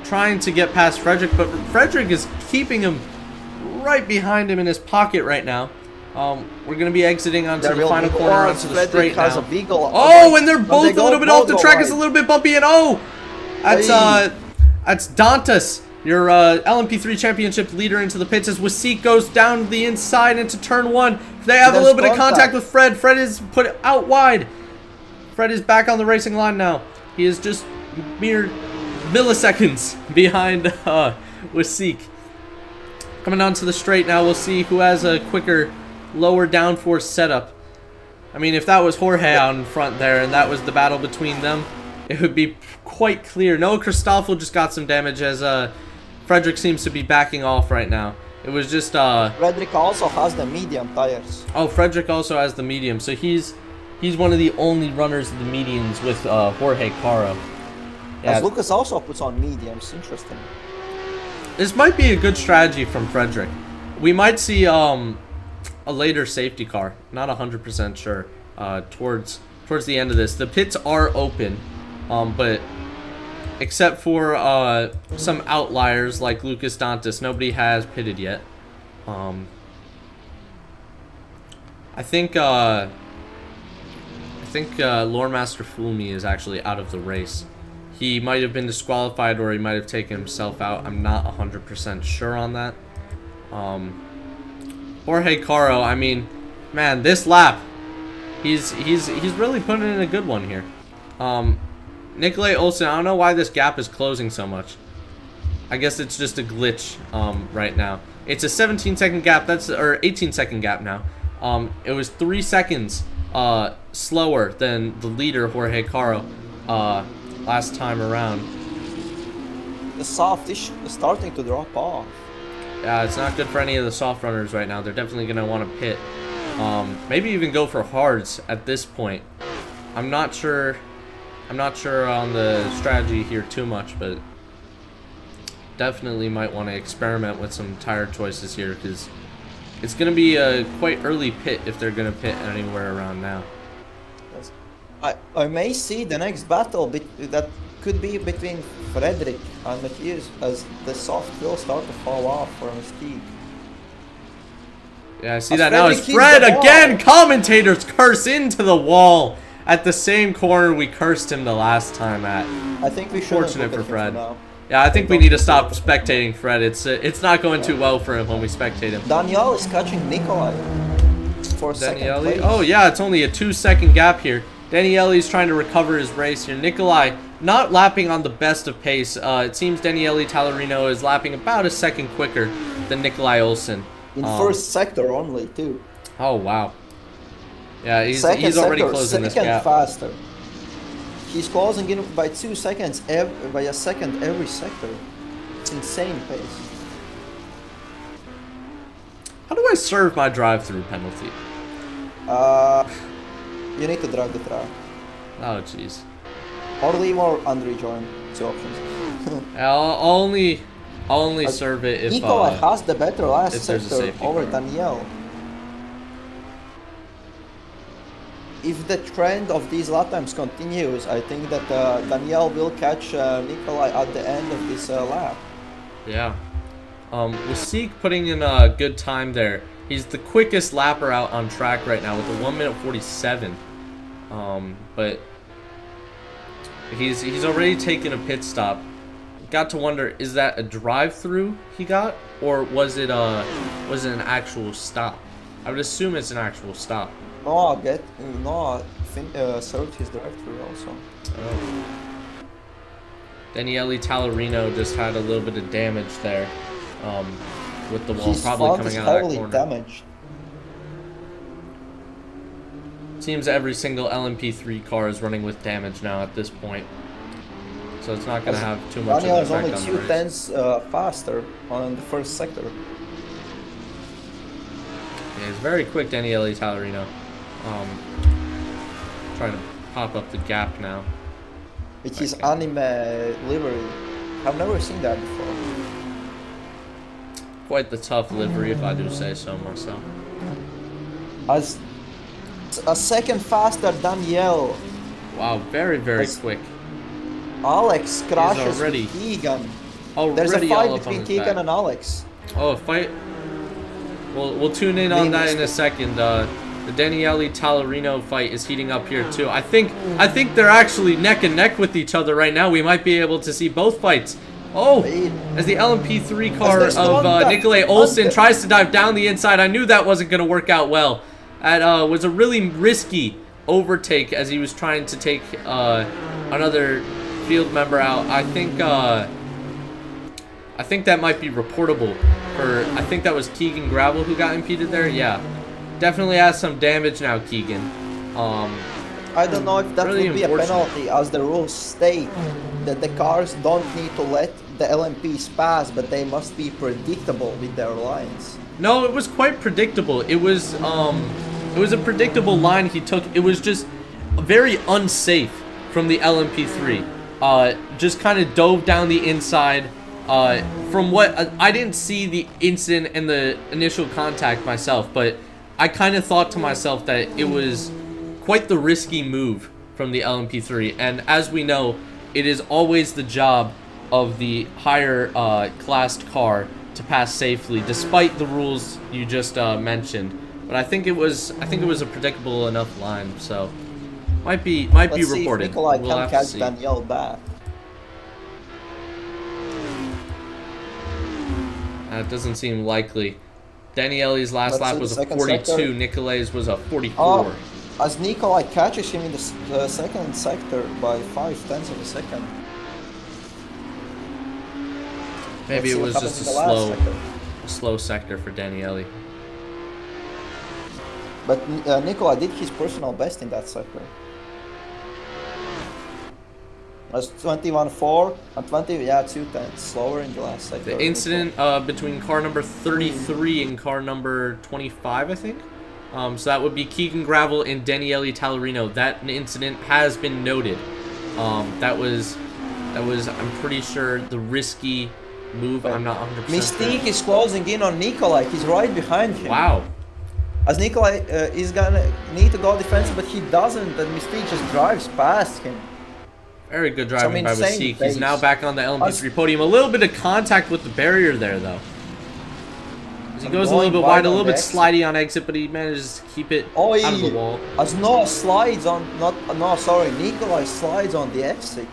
trying to get past Frederick, but Frederick is keeping him right behind him in his pocket right now. We're going to be exiting onto the final corner onto the straight now. Oh, and they're both a little bit off the track. It's a little bit bumpy, and that's That's Dantas, your LMP3 championship leader, into the pits as Wasik goes down the inside into turn 1. They have a little bit of contact with Fred. Fred is put out wide. Fred is back on the racing line now. He is just mere milliseconds behind Wasik. Coming onto the straight now, we'll see who has a quicker, lower downforce setup. I mean, if that was Jorge out in front there and that was the battle between them, it would be quite clear. Noah Christoffel just got some damage as Frederick seems to be backing off right now. It was just Frederick also has the medium tires. Oh, Frederick also has the medium, so he's one of the only runners of the mediums with Jorge Caro. Yeah. As Lucas also puts on mediums. Interesting. This might be a good strategy from Frederick. We might see a later safety car. Not 100% sure. Towards the end of this, the pits are open, but except for some outliers like Lucas Dantas, nobody has pitted yet. I think Lore Master Fool Me is actually out of the race. He might have been disqualified or he might have taken himself out. I'm not 100% sure on that. Jorge Caro, I mean, man, this lap, he's really putting in a good one here. Nikolai Olsen, I don't know why this gap is closing so much. I guess it's just a glitch right now. It's a 17-second gap, or 18-second gap now. It was 3 seconds slower than the leader, Jorge Caro, last time around. The soft is starting to drop off. Yeah, it's not good for any of the soft runners right now. They're definitely going to want to pit. Maybe even go for hards at this point. I'm not sure on the strategy here too much, but definitely might want to experiment with some tire choices here because it's going to be a quite early pit if they're going to pit anywhere around now. I may see the next battle that could be between Frederick and Matthias as the soft will start to fall off for Mystique. Yeah, I see that now. It's Fred again! Commentators curse into the wall at the same corner we cursed him the last time at. I think we should. Fortunate for Fred. Yeah, I think we need to stop spectating Fred. It's not going too well for him when we spectate him. Danielle is catching Nikolai for second place. Oh yeah, it's only a 2-second gap here. Daniele's trying to recover his race here. Nikolai not lapping on the best of pace. It seems Daniele Talarino is lapping about a second quicker than Nikolai Olsen. In first sector only, too. Oh, wow. Yeah, he's already closing this gap. Faster. He's closing in by 2 seconds, by a second every sector. It's insane pace. How do I serve my drive-through penalty? You need to drive the track. Oh, jeez. Or leave or unrejoin. 2 options. I'll only serve it if Nikolai has the better last if there's a sector safety over car. Danielle. If the trend of these lap times continues, I think that Danielle will catch Nikolai at the end of this lap. Yeah. Wasik putting in a good time there. He's the quickest lapper out on track right now with a 1:47. But he's already taken a pit stop. Got to wonder, is that a drive-through he got, or was it an actual stop? I would assume it's an actual stop. Noah served his drive-through also. Oh. Daniele Talarino just had a little bit of damage there. With the wall probably coming out of that corner. Damaged. Seems every single LMP3 car is running with damage now at this point. So it's not going to have too much of an effect on the race. Daniel is only 2 tenths faster on the first sector. Yeah, he's very quick, Daniele Talarino. Trying to pop up the gap now. With his anime livery. I've never seen that before. Quite the tough livery, if I do say so myself. As a second faster Danielle. Wow, very quick. Alex crashes already, with Keegan. Already There's a fight all between Keegan and Alex. Oh, a fight? We'll tune in on that in a second. The Daniele Talarino fight is heating up here too. I think they're actually neck and neck with each other right now. We might be able to see both fights Oh, Wait. as the LMP3 car there's of one that- Nikolai Olsen on the- tries to dive down the inside. I knew that wasn't going to work out well. That was a really risky overtake as he was trying to take another field member out. I think that might be reportable. I think that was Keegan Gravel who got impeded there. Yeah, definitely has some damage now, Keegan. I don't know if that Really would be a unfortunate. penalty, as the rules state that the cars don't need to let the LMPs pass, but they must be predictable with their lines. No, it was quite predictable. It was a predictable line he took. It was just very unsafe from the LMP3. Just kind of dove down the inside. From what I didn't see the incident and the initial contact myself, but I kind of thought to myself that it was quite the risky move from the LMP3. And as we know, it is always the job of the higher classed car to pass safely, despite the rules you just mentioned. But I think it was a predictable enough line, so might be Let's see reported. if Nikolai We'll can have to catch see. Danielle back. That doesn't seem likely. Daniele's last Let's lap see was the a second 42. sector. Nikolai's was a 44. Oh, as Nikolai catches him in the second sector by 5/10 of a second. Maybe Let's see it what was happens just in the last sector. a slow sector for Daniele. But Nikolai did his personal best in that sector. That's 21.4 and 2/10 slower in the last sector. The incident between car number 33 and car number 25, I think. So that would be Keegan Gravel and Daniele Tallarino. That incident has been noted. That was I'm pretty sure the risky move. I'm not 100% Mystique is closing in on Nikolai. He's right behind him. Wow. As Nikolai is gonna need to go defensive, but he doesn't, and Mystique just drives past him. Very good driving by insane Wasik. He's pace. now back on the LMP3 podium. A little bit of contact with the barrier there, though. As he goes a little going bit wide, a on little the bit exit. slidey on exit, but he manages to keep it Oh, out of the wall. as Noah slides on, sorry, Nikolai slides on the exit.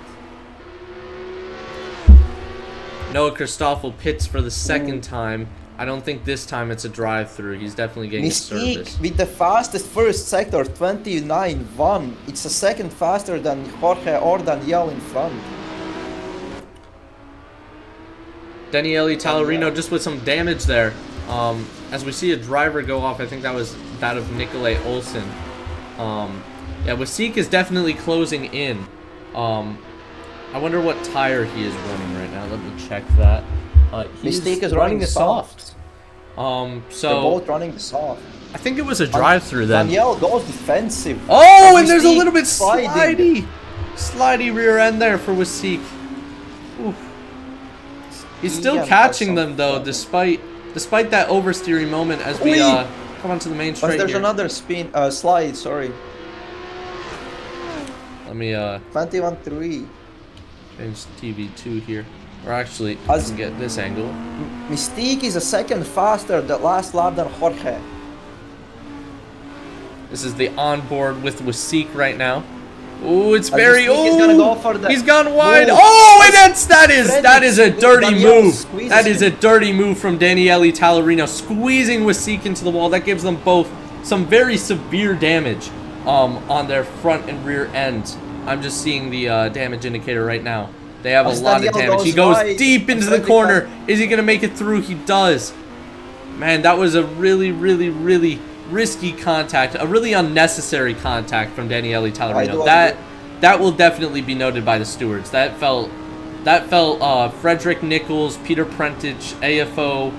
Noah Christoffel pits for the second time. I don't think this time it's a drive-through. He's definitely getting Mystique service. with the fastest first sector, 29.1. It's a second faster than Jorge or Danielle in front. Daniele Tallarino just with some damage there. As we see a driver go off, I think that was that of Nikolai Olsen. Yeah, Wasik is definitely closing in. I wonder what tire he is running right now. Let me check that. He's Mystique is running running a soft. They're So both running soft. I think it was a drive-through then. Danielle goes defensive. Oh, and there's a Mystique little bit sliding. slidey rear end there for Wasik. Oof. He's still Ian catching has them some though, trouble. despite that oversteering moment as we Oi! come onto the main But straight there's here. another slide, sorry. Let me 21.3. change TV2 here. Or actually, I As- can get this angle. Mystique is a second faster the last lap than Jorge. This is the onboard with Wasik right now. Ooh, it's As very. Mystique is Oh, gonna go for the- he's gone wide. Whoa. Oh, and that is a Frederick dirty Danielle move. squeezes That is a him. dirty move from Daniele Tallarino, squeezing Wasik into the wall. That gives them both some very severe damage on their front and rear ends. I'm just seeing the damage indicator right now. They have a As lot of Danielle damage. He goes goes wide, deep into the Frederick corner. Is he gonna make it through? He does. Man, that was a really, really, really risky contact. A really unnecessary contact from Daniele I do Tallarino. agree. That will definitely be noted by the stewards. That felt Frederick Nichols, Peter Prentich, AFO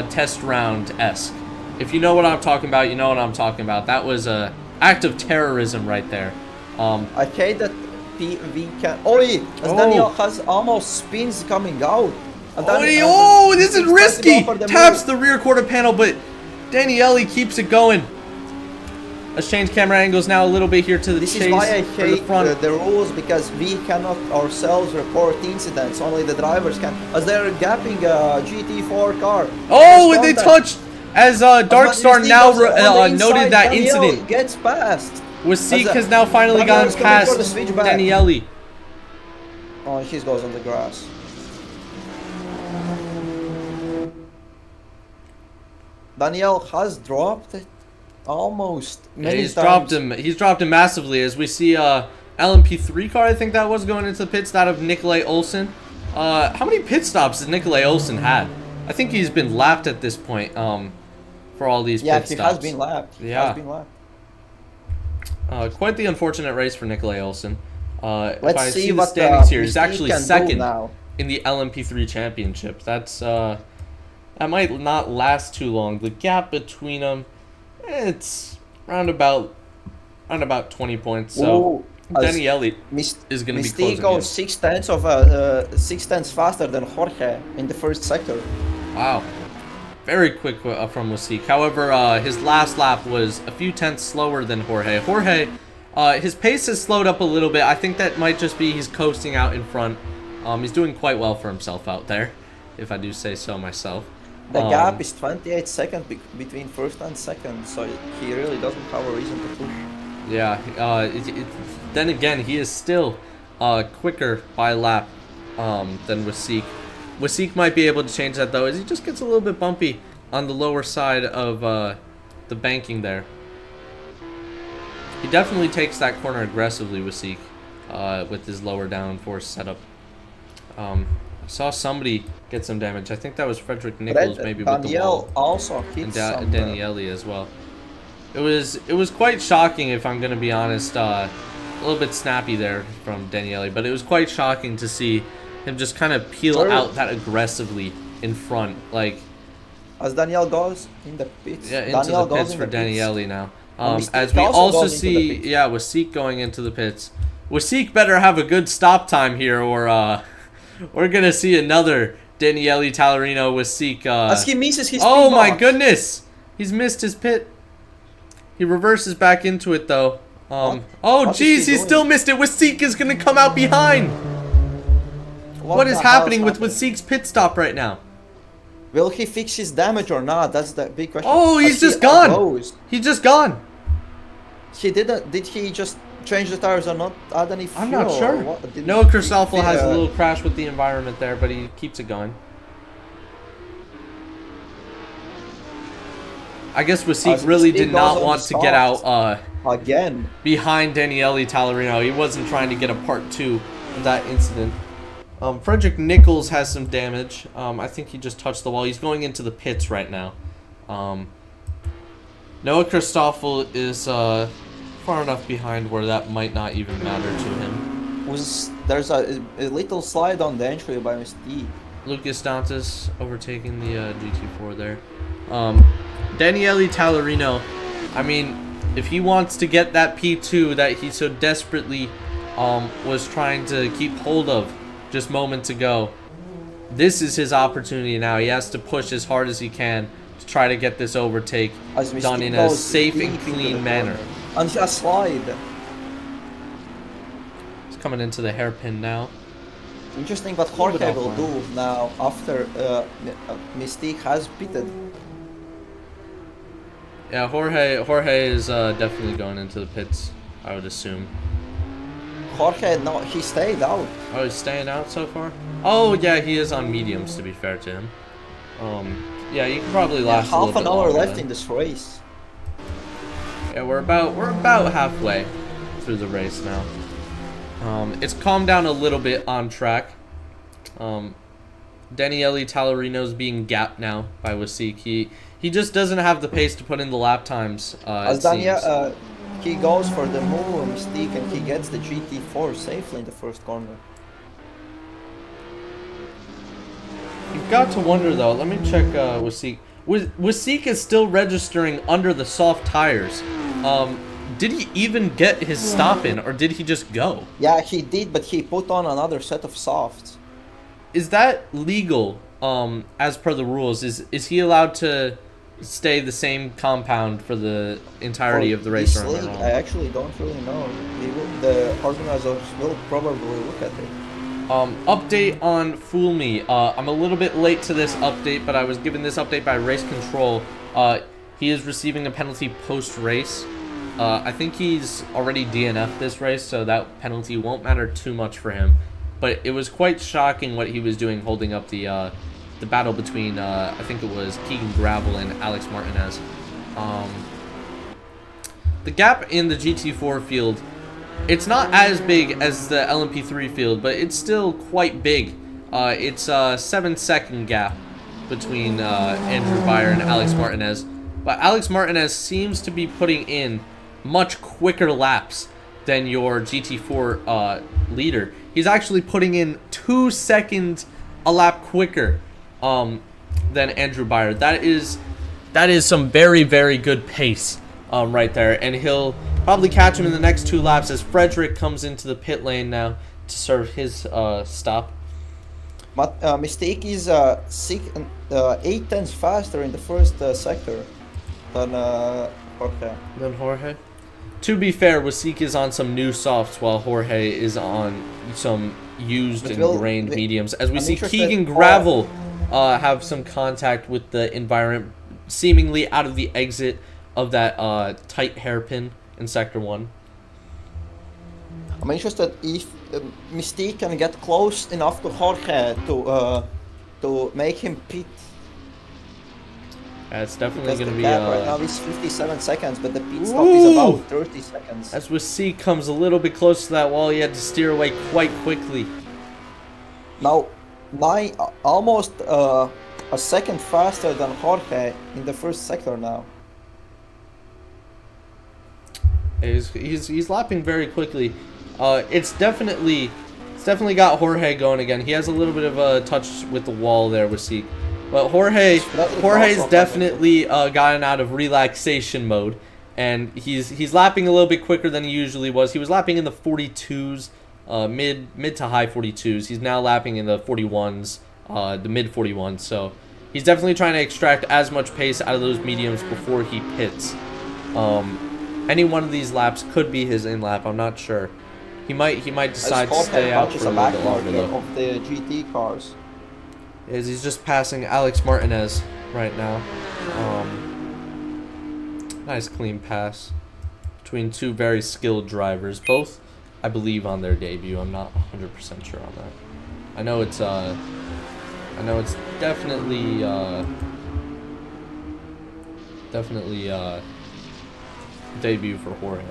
test round-esque. If you know what I'm talking about, you know what I'm talking about. That was a act of terrorism right there. I hate that we can. Oi! As Oh. Daniel has almost spins coming out. And then, This is he's trying to risky. go for the Taps move. the rear quarter panel, but Daniele keeps it going. Let's change camera angles now a little bit here to the This chase is why I for the hate front. the rules, because we cannot ourselves report incidents. Only the drivers can, as they're gapping a GT4 car. Oh, There's and they contact. touched as Darkstar Mystique now goes on the noted inside, that Danielle incident. gets past. Wasik As a- has now finally Danielle gone is coming for past the switchback. Daniele. Oh, she goes on the grass. Daniel has dropped it almost Yeah, many he's times. dropped him. He's dropped him massively as we see LMP3 car. I think that was going into the pits. That of Nikolai Olsen. How many pit stops has Nikolai Olsen had? I think he's been lapped at this point. For all these Yeah, pit he stops. has been lapped. He Yeah. has been lapped. Quite the unfortunate race for Nikolai Olsen. If Let's I see see the what standings here, he's Mystique actually can do second now. in the LMP3 championship. That's that might not last too long. The gap between them, it's around about 20 points. So Daniele is going to be closing Mystique goes in. 6 tenths faster than Jorge in the first sector. Wow. Very quick from Wasik. However, his last lap was a few tenths slower than Jorge. Jorge, his pace has slowed up a little bit. I think that might just be he's coasting out in front. He's doing quite well for himself out there, if I do say so myself. The gap is 28 seconds between first and second, so he really doesn't have a reason to push. Yeah, then again, he is still quicker by lap than Wasik. Wasik might be able to change that though, as he just gets a little bit bumpy on the lower side of the banking there. He definitely takes that corner aggressively, Wasik, with his lower downforce setup. I saw somebody get some damage. I think that was Frederick Nichols, maybe with the wall. Also And hit some. Daniele as well. It was quite shocking, if I'm gonna be honest. A little bit snappy there from Daniele, but it was quite shocking to see him just kind of peel out that aggressively in front, like. As Daniel goes in the pits. Yeah, into Daniel the pits goes for in the pits. Daniele now. Mystique As we also also goes into the see, pits. yeah, Wasik going into the pits. Wasik better have a good stop time here, or we're gonna see another Daniele Tallarino Wasik. As he misses his Oh pit my box. goodness! He's missed his pit. He reverses back into it though. Oh What is jeez, he he doing? still missed it. Wasik is gonna come out behind. What is the hell happening with happening? Wasik's pit stop right now? Will he fix his damage or not? That's the big question. Oh, he's As he just gone. goes, He's just gone. He didn't. Did he just change the tires or not add any fuel? I'm not or sure. what? Did No, he- Christoffel has a uh, little crash with the environment there, but he keeps it going. I guess Wasik As really Mystique did goes not on want the to get softs. out Again. behind Daniele Tallarino. He wasn't trying to get a part 2 of that incident. Frederick Nichols has some damage. I think he just touched the wall. He's going into the pits right now. Noah Christoffel is far enough behind where that might not even matter to him. There's a little slide on the entry by Mystique. Lucas Dantas overtaking the GT4 there. Daniele Tallarino, I mean, if he wants to get that P2 that he so desperately was trying to keep hold of just moments ago, this is his opportunity now. He has to push as hard as he can to try to get this overtake As Mystique done in a goes safe deep and into clean the manner. corner. And a slide. He's coming into the hairpin now. Interesting what little bit Jorge will offline. do now after Mystique has pitted. Yeah, Jorge is definitely going into the pits, I would assume. Jorge, no, he stayed out. Oh, he's staying out so far? Oh, yeah, he is on mediums, to be fair to him. Yeah, you can probably Yeah, last a half little an bit hour longer left then. in this race. Yeah, we're about halfway through the race now. It's calmed down a little bit on track. Daniele Tallarino's being gapped now by Wasik. He just doesn't have the pace to put in the lap times. As It Daniel, seems. he goes for the move Mystique and he gets the GT4 safely in the first corner. You've got to wonder though. Let me check Wasik. Wasik is still registering under the soft tires. Did he even get his stop in, or did he just go? Yeah, he did, but he put on another set of softs. Is that legal? As per the rules, is he allowed to stay the same compound for the entirety of the race? This Or am I league, wrong? I actually don't really know. The organizers will probably look at it. Update on Fool Me. I'm a little bit late to this update, but I was given this update by Race Control. He is receiving a penalty post-race. I think he's already DNF'd this race, so that penalty won't matter too much for him. But it was quite shocking what he was doing, holding up the the battle between I think it was Keegan Gravel and Alex Martinez. The gap in the GT4 field, it's not as big as the LMP3 field, but it's still quite big. It's a 7-second gap between Andrew Beyer and Alex Martinez. But Alex Martinez seems to be putting in much quicker laps than your GT4 leader. He's actually putting in 2 seconds a lap quicker than Andrew Beyer. That is some very, very good pace right there. And he'll probably catch him in the next 2 laps as Frederick comes into the pit lane now to serve his stop. Mistake is 8 tenths faster in the first sector than Jorge. To be fair, Wasik is on some new softs while Jorge is on some used and grained mediums. As we see Keegan Gravel have some contact with the environment, seemingly out of the exit of that tight hairpin in Sector 1. I'm interested if Mystique can get close enough to Jorge to make him pit. Yeah, it's definitely going to be... right now is 57 seconds, but the pit stop is about 30 seconds. As Wasik comes a little bit close to that wall, he had to steer away quite quickly. Now, almost a second faster than Jorge in the first sector now. He's lapping very quickly. It's definitely got Jorge going again. He has a little bit of a touch with the wall there with Wasik. But Jorge's definitely gotten out of relaxation mode, and he's lapping a little bit quicker than he usually was. He was lapping in the 42s, mid to high 42s. He's now lapping in the 41s, the mid 41s. So he's definitely trying to extract as much pace out of those mediums before he pits. Any one of these laps could be his in lap. I'm not sure. He might decide to stay out for a little bit longer though. Of the GT cars. He's just passing Alex Martinez right now. Nice clean pass between 2 very skilled drivers, both I believe on their debut. I'm not 100% sure on that. I know it's definitely debut for Jorge.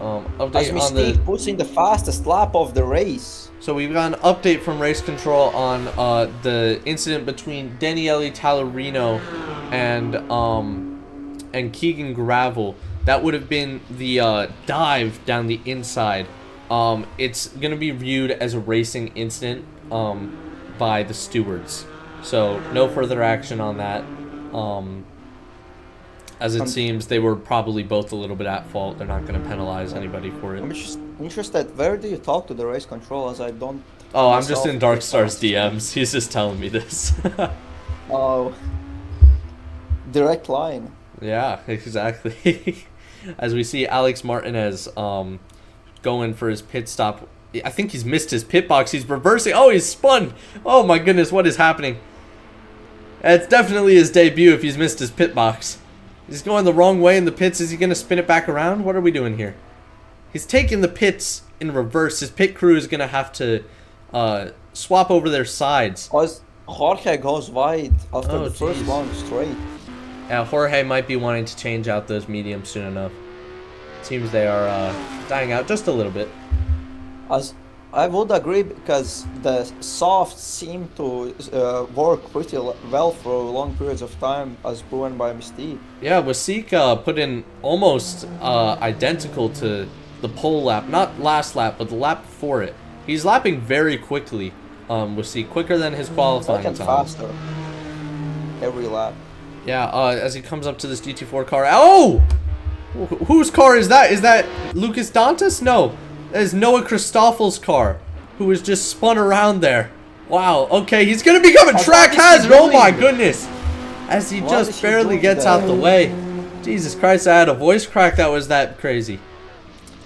Update on the puts in the fastest lap of the race. So we've got an update from race control on the incident between Daniele Tallarino and Keegan Gravel. That would have been the dive down the inside. It's gonna be viewed as a racing incident by the stewards. So no further action on that. As it seems, they were probably both a little bit at fault. They're not going to penalize anybody for it. I'm just interested, where do you talk to the race control, as I don't... Oh, I'm just in Darkstar's DMs. He's just telling me this. Oh. Direct line. Yeah, exactly. As we see Alex Martinez going for his pit stop. I think he's missed his pit box. He's reversing. Oh, he's spun. Oh my goodness, what is happening? It's definitely his debut if he's missed his pit box. He's going the wrong way in the pits. Is he going to spin it back around? What are we doing here? He's taking the pits in reverse. His pit crew is going to have to swap over their sides. Jorge goes wide after the first long straight. Yeah, Jorge might be wanting to change out those mediums soon enough. Seems they are dying out just a little bit. As I would agree, because the softs seem to work pretty well for long periods of time, as proven by Mystique. Yeah, Wasik put in almost identical to the pole lap. Not last lap, but the lap before it. He's lapping very quickly, Wasik, quicker than his qualifying time. Faster every lap. Yeah, as he comes up to this GT4 car. Oh! Whose car is that? Is that Lucas Dantas? No. That is Noah Christoffel's car, who was just spun around there. Wow, okay, he's gonna become a track hazard. Oh my goodness. As he just barely gets out the way. Jesus Christ, I had a voice crack that was that crazy.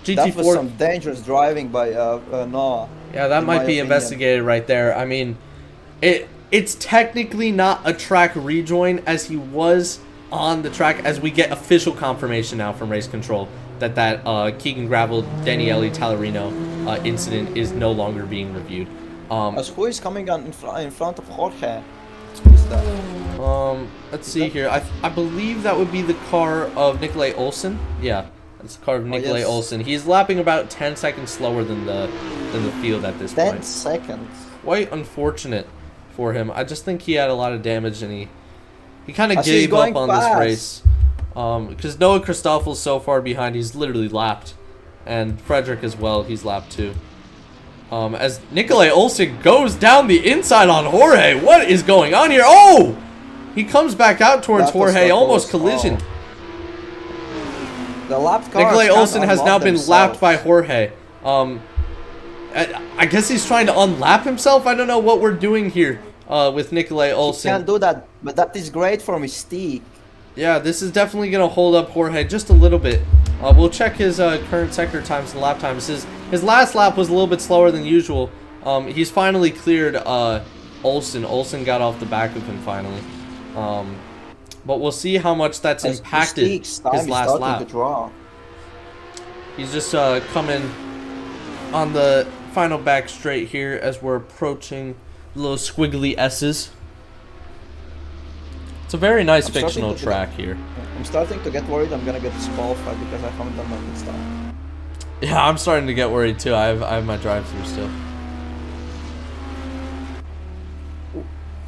GT4. That was some dangerous driving by Noah. Yeah, that might be investigated right there. I mean, it's technically not a track rejoin, as he was on the track, as we get official confirmation now from race control that Keegan Gravel Daniele Tallarino incident is no longer being reviewed. As who is coming on in front of Jorge? Is that? Let's see here. I believe that would be the car of Nikolai Olsen. Yeah, that's the car of Nikolai yes. Olsen. He's lapping about 10 seconds slower than the field at this 10 point. seconds. Quite unfortunate for him. I just think he had a lot of damage and he kind of As he's gave up going on fast. this race. Because Noah Christoffel's so far behind, he's literally lapped. And Frederick as well, he's lapped too. As Nikolai Olsen goes down the inside on Jorge. What is going on here? Oh! He comes back out towards That was Jorge, the almost close collision. call. The lapped cars Nikolai can't Olsen has unlock now been themselves. lapped by Jorge. I guess he's trying to unlap himself. I don't know what we're doing here with Nikolai He Olsen. can't do that, but that is great for Mystique. Yeah, this is definitely going to hold up Jorge just a little bit. We'll check his current sector times and lap times. His last lap was a little bit slower than usual. He's finally cleared Olsen. Olsen got off the back of him finally. But we'll see how much that's As impacted Mystique's time his is last starting lap. to draw. He's just coming on the final back straight here as we're approaching little squiggly S's. It's a very nice I'm starting fictional to track here. I'm starting to get worried I'm gonna get disqualified because I haven't done my pit stop. Yeah, I'm starting to get worried too. I have my drive-through still.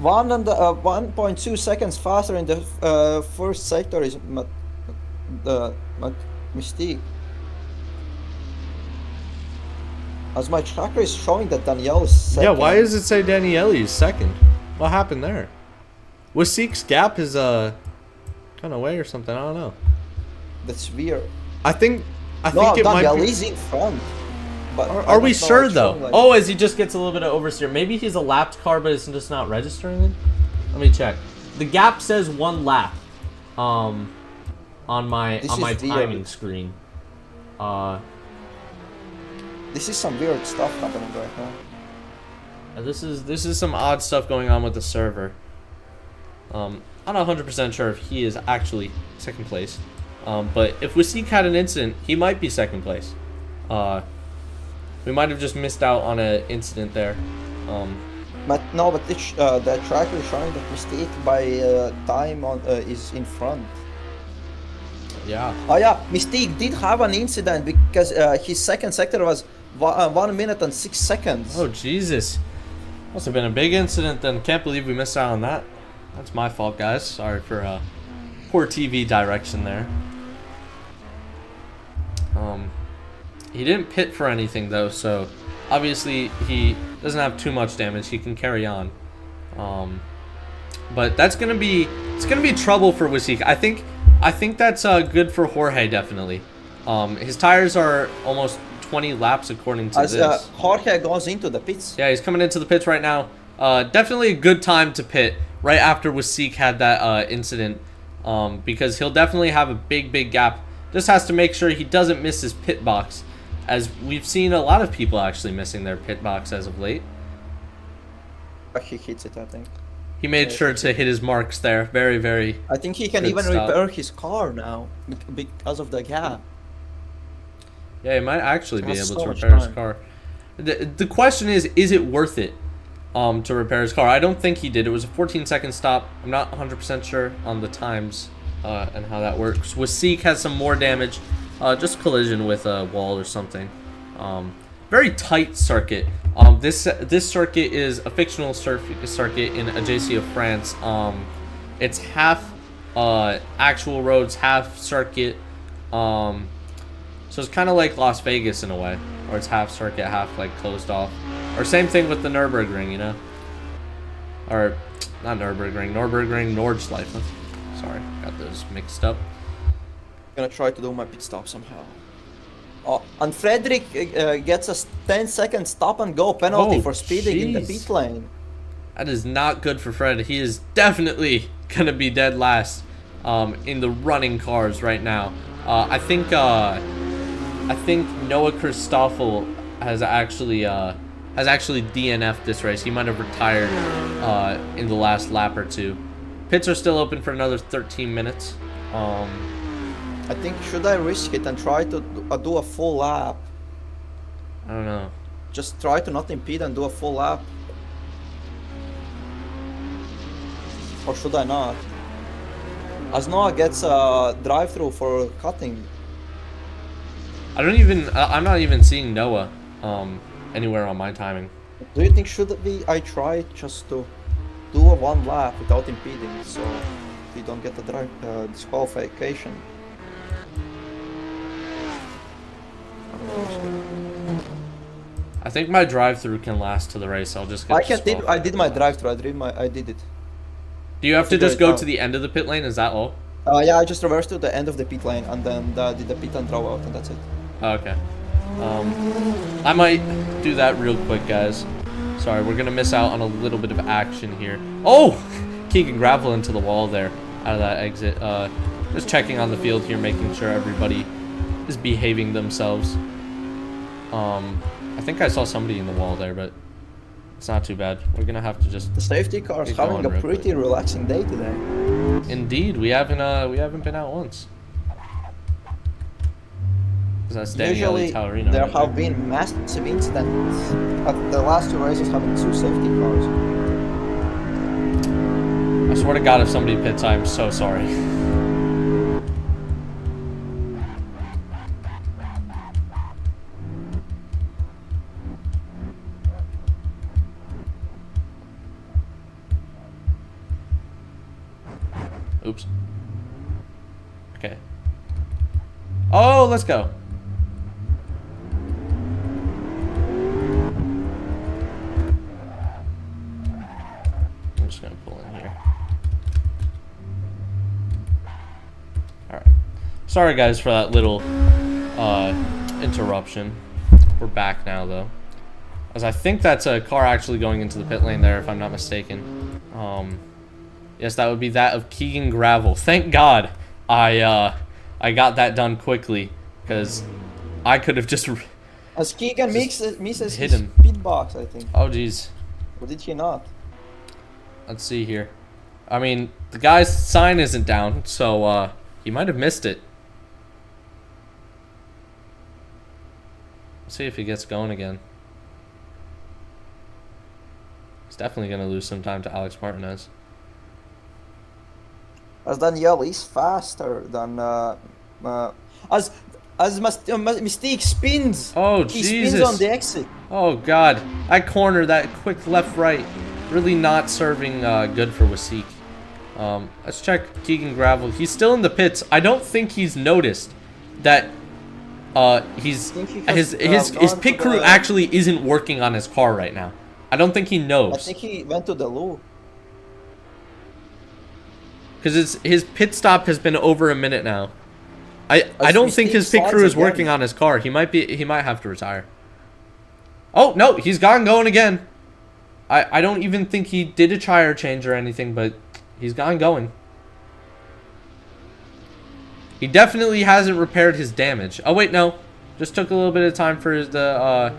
1.2 seconds faster in the first sector is Mystique. As my tracker is showing that Danielle is second. Yeah, why does it say Daniele's second? What happened there? Was Seek's gap is kind of away or something? I don't know. That's weird. I think No, it might Danielle be. is in front. But I Are we don't know, sure it's though? showing like- Oh, as he just gets a little bit of oversteer. Maybe he's a lapped car, but it's just not registering it. Let me check. The gap says 1 lap. On my This timing is weird. screen. This is some weird stuff happening right now. This is some odd stuff going on with the server. I'm not 100% sure if he is actually second place. But if Wasik had an incident, he might be second place. We might have just missed out on an incident there. But no, but the tracker is showing that Mystique by time on is in front. Yeah. Oh yeah, Mystique did have an incident because his second sector was 1 minute and 6 seconds. Oh Jesus. Must have been a big incident then. Can't believe we missed out on that. That's my fault, guys. Sorry for poor TV direction there. He didn't pit for anything though, so obviously he doesn't have too much damage. He can carry on. But it's gonna be trouble for Wasik. I think that's good for Jorge definitely. His tires are almost 20 laps according to As this. Jorge goes into the pits. Yeah, he's coming into the pits right now. Definitely a good time to pit right after Wasik had that incident, because he'll definitely have a big gap. Just has to make sure he doesn't miss his pit box, as we've seen a lot of people actually missing their pit box as of late. He hits it, I think. He made sure to hit his marks there. Very. I think he can Good even stop. repair his car now because of the gap. Yeah, he might actually be That's able so to much repair his time. car. The question is it worth it to repair his car? I don't think he did. It was a 14-second stop. I'm not 100% sure on the times and how that works. Wasik has some more damage. Just collision with a wall or something. Very tight circuit. This circuit is a fictional circuit in Ajjacio, France. It's half actual roads, half circuit. So it's kind of like Las Vegas in a way, or it's half circuit, half like closed off. Or same thing with the Nürburgring, you know? Or not Nürburgring, Nordschleife. Sorry, got those mixed up. Gonna try to do my pit stop somehow. Oh, and Frederick gets a 10-second stop and go penalty Oh, for speeding in the jeez. pit lane. That is not good for Fred. He is definitely gonna be dead last in the running cars right now. I think Noah Christoffel has actually DNF'd this race. He might have retired in the last lap or two. Pits are still open for another 13 minutes. I think should I risk it and try to do a full lap? I don't know. just try to not impede and do a full lap. Or should I not? As Noah gets a drive-through for cutting. I'm not even seeing Noah anywhere on my timing. Do you think I try just to do a one lap without impeding, so we don't get the disqualification? I think my drive-through can last to the race. I'll just get I did my drive-through. I did it. Do you have to just go to the end of the pit lane? Is that all? Yeah, I just reversed to the end of the pit lane and then did the pit and draw out, and that's it. Oh, okay. I might do that real quick, guys. Sorry, we're gonna miss out on a little bit of action here. Oh! Keegan gravel into the wall there, out of that exit. Just checking on the field here, making sure everybody is behaving themselves. I think I saw somebody in the wall there, but it's not too bad. We're gonna have to just... The safety car is having a pretty relaxing day today. Indeed, we haven't been out once. Usually, there have been massive incidents at the last two races having two safety cars. I swear to God, if somebody pits, I'm so sorry. Oops. Okay. Oh, let's go. I'm just gonna pull in here. Alright. Sorry guys for that little interruption. We're back now though. As I think that's a car actually going into the pit lane there, if I'm not mistaken. Yes, that would be that of Keegan Gravel. Thank God I got that done quickly, because I could have just as Keegan misses hit his him. pit box, I think. Oh jeez. Or did he not? Let's see here. I mean, the guy's sign isn't down, so he might have missed it. Let's see if he gets going again. He's definitely going to lose some time to Alex Martinez. As Danielle is faster than as Mystique spins. Oh he Jesus! Spins on the exit. Oh God! That corner, that quick left right, really not serving good for Wasik. Let's check Keegan Gravel. He's still in the pits. I don't think he's noticed that his pit crew actually isn't working on his car right now. I don't think he knows. I think he went to the loop. Because his pit stop has been over a minute now. I don't think his pit crew is working on his car. He might have to retire. Oh no, he's going again. I don't even think he did a tire change or anything, but he's going. He definitely hasn't repaired his damage. Oh wait, no. Just took a little bit of time for the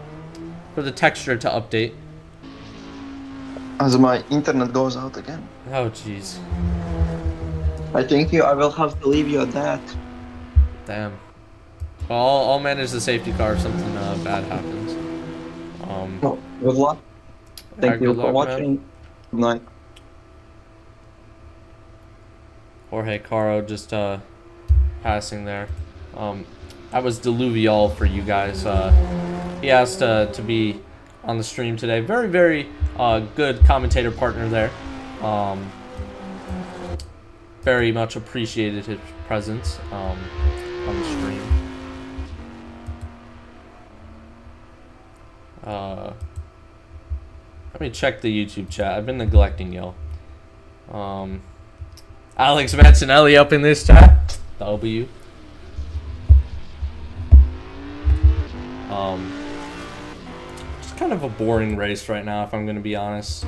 texture to update. As my internet goes out again. Oh jeez. I think I will have to leave you at that. Damn. Well, I'll manage the safety car if something bad happens. Oh, good luck. Thank you for watching. Man. Good night. Jorge Caro just passing there. That was Deluvial for you guys. He asked to be on the stream today. Very, very good commentator partner there. Very much appreciated his presence on the stream. Let me check the YouTube chat. I've been neglecting y'all. Alex Mancinelli up in this chat. W. Just kind of a boring race right now, if I'm gonna be honest.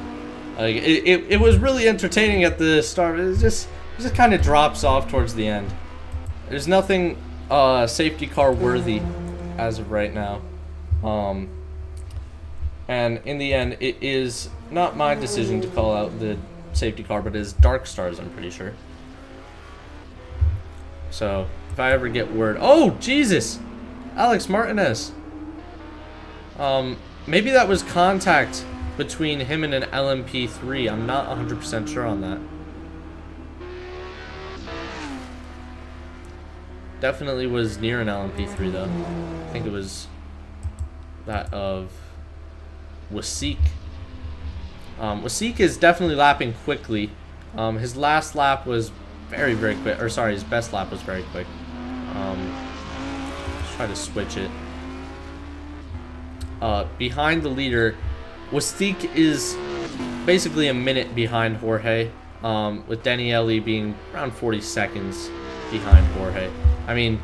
Like it was really entertaining at the start. It just kind of drops off towards the end. There's nothing safety car worthy as of right now. And in the end, it is not my decision to call out the safety car, but it is Dark Star's, I'm pretty sure. So if I ever get word, oh Jesus, Alex Martinez. Maybe that was contact between him and an LMP3. I'm not 100% sure on that. Definitely was near an LMP3 though. I think it was that of Wasik. Wasik is definitely lapping quickly. His last lap was very, very quick. Or sorry, his best lap was very quick. Let's try to switch it. Behind the leader, Wasik is basically a minute behind Jorge, with Daniele being around 40 seconds behind Jorge. I mean,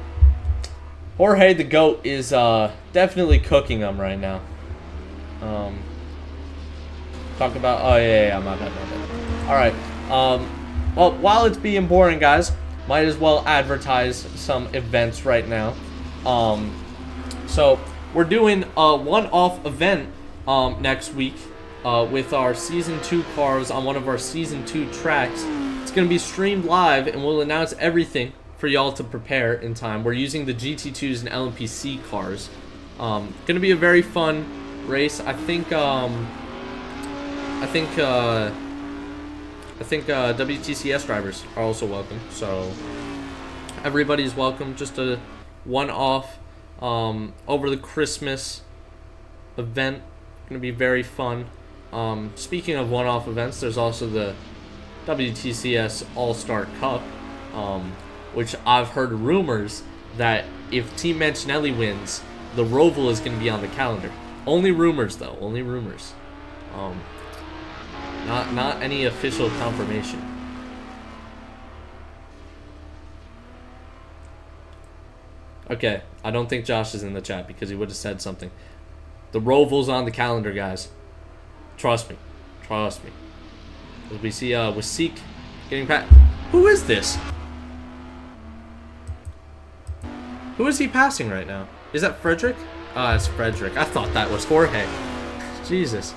Jorge the GOAT is definitely cooking him right now. Talk about, oh yeah, my bad. Alright, well, while it's being boring, guys, might as well advertise some events right now. So, we're doing a one-off event next week with our Season 2 cars on one of our Season 2 tracks. It's going to be streamed live, and we'll announce everything for y'all to prepare in time. We're using the GT2s and LMPC cars. Going to be a very fun race. I think WTCS drivers are also welcome, so everybody's welcome. Just a one-off over the Christmas event. Gonna be very fun. Speaking of one-off events, there's also the WTCS All-Star Cup, which I've heard rumors that if Team Mancinelli wins, the Roval is gonna be on the calendar. Only rumors though, only rumors. Not any official confirmation. Okay, I don't think Josh is in the chat because he would have said something. The Roval's on the calendar, guys. Trust me. Trust me. As we see Wasik getting past. Who is this? Who is he passing right now? Is that Frederick? Ah, it's Frederick. I thought that was Jorge. Jesus.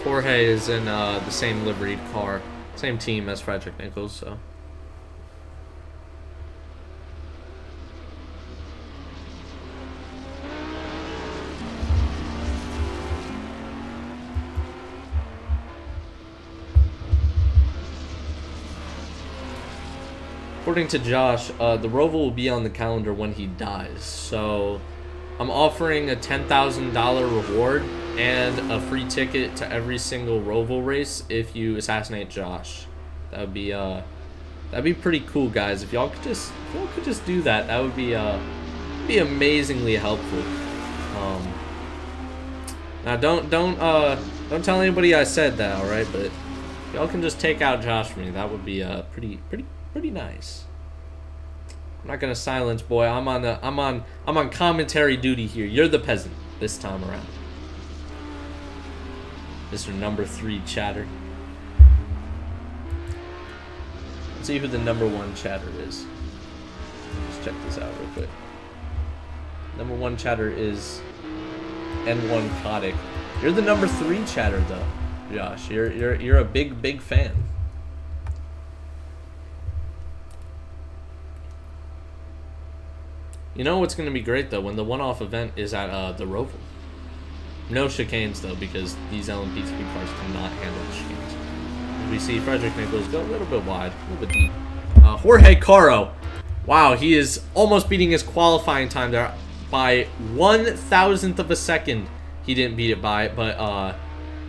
Jorge is in the same liveried car, same team as Frederick Nichols, so. According to Josh, the Roval will be on the calendar when he dies, so I'm offering a $10,000 reward and a free ticket to every single Roval race if you assassinate Josh. That'd be pretty cool, guys. If y'all could just do that, that would be amazingly helpful. Now don't tell anybody I said that, all right? But if y'all can just take out Josh for me, that would be pretty nice. I'm not gonna silence, boy. I'm on commentary duty here. You're the peasant this time around. Mr. Number 3 chatter. Let's see who the number 1 chatter is. Let's check this out real quick. Number 1 chatter is N1 Kotick. You're the number 3 chatter though, Josh. You're a big fan. You know what's gonna be great though? When the one-off event is at the Roval. No chicanes though, because these LMP3 cars cannot handle the chicanes. We see Frederick Nichols go a little bit wide, a little bit deep. Jorge Caro. Wow, he is almost beating his qualifying time there by 1/1000th of a second. He didn't beat it by, but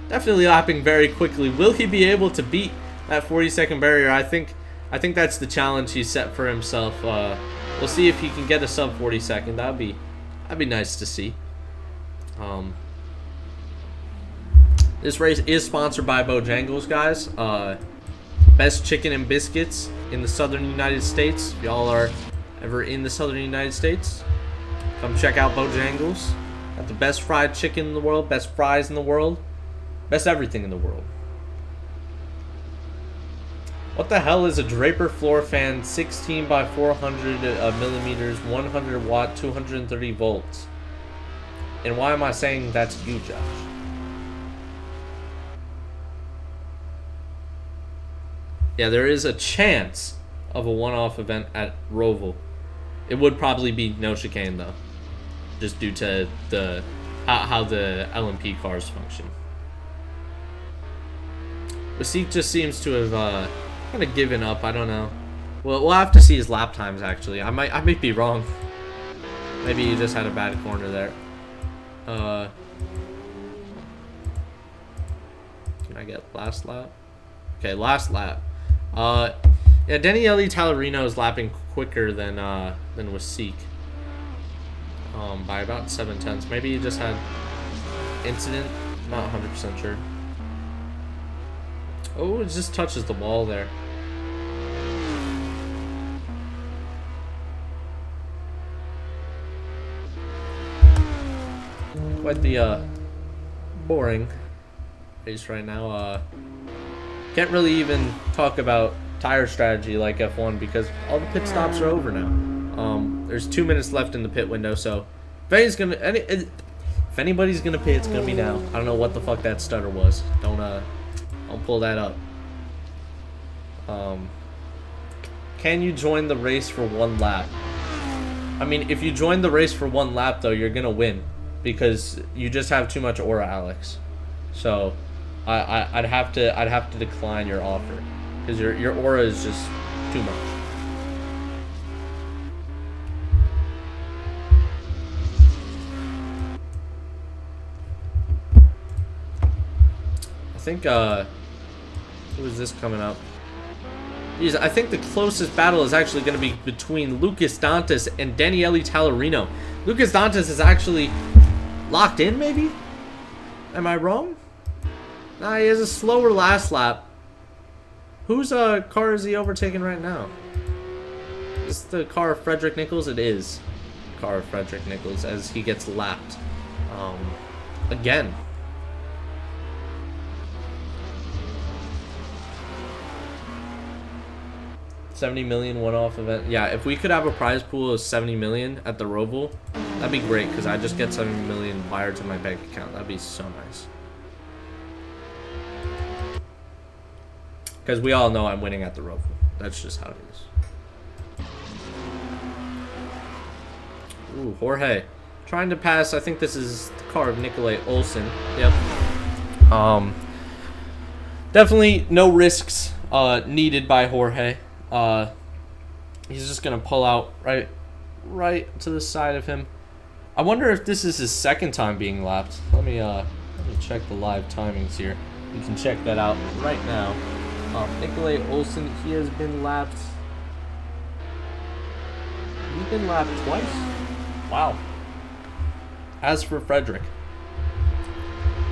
definitely lapping very quickly. Will he be able to beat that 40-second barrier? I think that's the challenge he set for himself. We'll see if he can get a sub 40-second. That'd be nice to see. This race is sponsored by Bojangles, guys. Best chicken and biscuits in the southern United States. If y'all are ever in the southern United States, come check out Bojangles. Got the best fried chicken in the world, best fries in the world, best everything in the world. What the hell is a Draper floor fan, 16 by 400 millimeters, 100 watt, 230 volts? And why am I saying that's you, Josh? Yeah, there is a chance of a one-off event at Roval. It would probably be no chicane, though. just due to the how the LMP cars function. Basik just seems to have kind of given up. I don't know. Well, we'll have to see his lap times. Actually, I might be wrong. Maybe he just had a bad corner there. Can I get last lap? Okay, last lap. Yeah, Daniele Tallarino is lapping quicker than Wasik. By about 7/10. Maybe he just had incident. Not 100% sure. Oh, it just touches the wall there. Quite the boring race right now. Can't really even talk about tire strategy like F1 because all the pit stops are over now. There's 2 minutes left in the pit window, so if anybody's gonna pit, it's gonna be now. I don't know what the fuck that stutter was. Don't pull that up. Can you join the race for 1 lap? I mean, if you join the race for 1 lap, though, you're gonna win because you just have too much aura, Alex. So, I'd have to decline your offer because your aura is just too much. I think who is this coming up? Jeez, I think the closest battle is actually going to be between Lucas Dantas and Daniele Tallarino. Lucas Dantas is actually locked in, maybe? Am I wrong? Nah, he has a slower last lap. Whose car is he overtaking right now? Is this the car of Frederick Nichols? It is the car of Frederick Nichols as he gets lapped. Again. $70 million one-off event. Yeah, if we could have a prize pool of $70 million at the Roval, that'd be great because I just get $70 million wired to my bank account. That'd be so nice. Because we all know I'm winning at the Roval. That's just how it is. Ooh, Jorge. Trying to pass, I think this is the car of Nikolai Olsen. Yep. Definitely no risks needed by Jorge. He's just gonna pull out right to the side of him. I wonder if this is his second time being lapped. Let me check the live timings here. You can check that out right now. Nikolai Olsen, he has been lapped. He's been lapped twice. Wow. As for Frederick,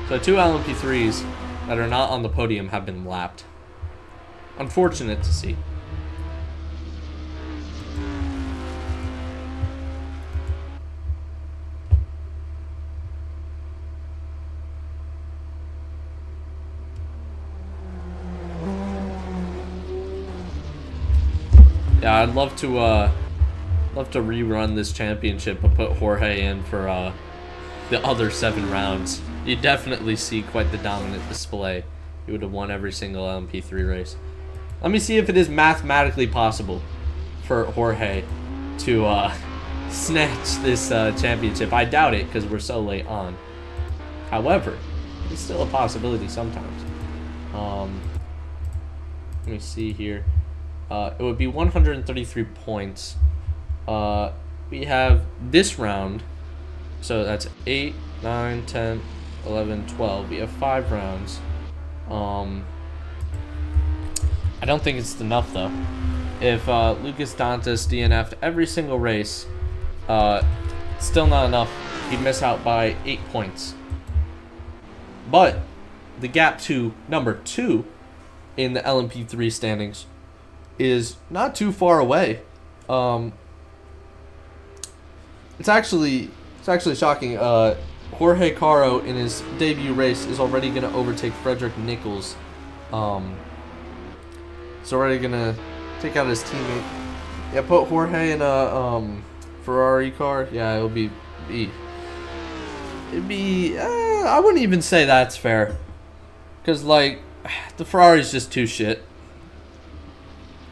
so 2 LMP3s that are not on the podium have been lapped. Unfortunate to see. Yeah, I'd love to rerun this championship but put Jorge in for the other 7 rounds. You definitely see quite the dominant display. He would have won every single LMP3 race. Let me see if it is mathematically possible for Jorge to snatch this championship. I doubt it because we're so late on. However, it's still a possibility sometimes. Let me see here. It would be 133 points. We have this round, so that's 8, 9, 10, 11, 12. We have 5 rounds. I don't think it's enough though. If Lucas Dantas DNF'd every single race, still not enough. He'd miss out by 8 points. But the gap to number 2 in the LMP3 standings is not too far away. It's actually shocking. Jorge Caro in his debut race is already going to overtake Frederick Nichols. He's already going to take out his teammate. Yeah, put Jorge in a Ferrari car. Yeah, it'd be I wouldn't even say that's fair. Because, like, the Ferrari's just too shit.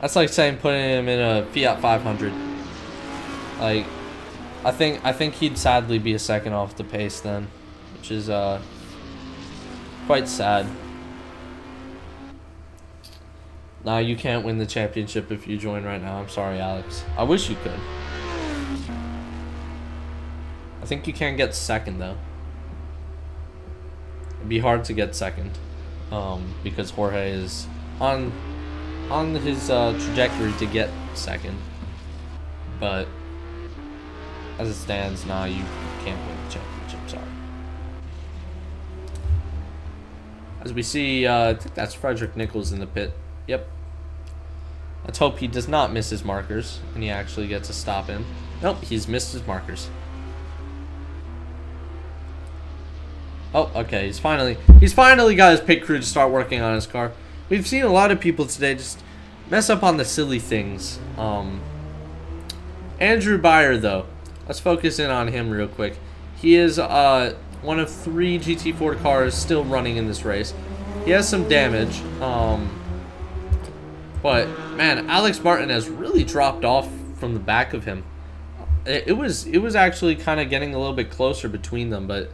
That's like saying putting him in a Fiat 500. Like, I think he'd sadly be a second off the pace then, which is quite sad. Nah, you can't win the championship if you join right now. I'm sorry, Alex. I wish you could. I think you can get second though. It'd be hard to get second, because Jorge is on his trajectory to get second. But as it stands, nah, you can't win the championship. Sorry. As we see, I think that's Frederick Nichols in the pit. Yep. Let's hope he does not miss his markers and he actually gets to stop him. Nope, he's missed his markers. Oh, okay, he's finally got his pit crew to start working on his car. We've seen a lot of people today just mess up on the silly things. Andrew Byer, though, let's focus in on him real quick. He is one of 3 GT4 cars still running in this race. He has some damage, but man, Alex Martin has really dropped off from the back of him. It was actually kind of getting a little bit closer between them, but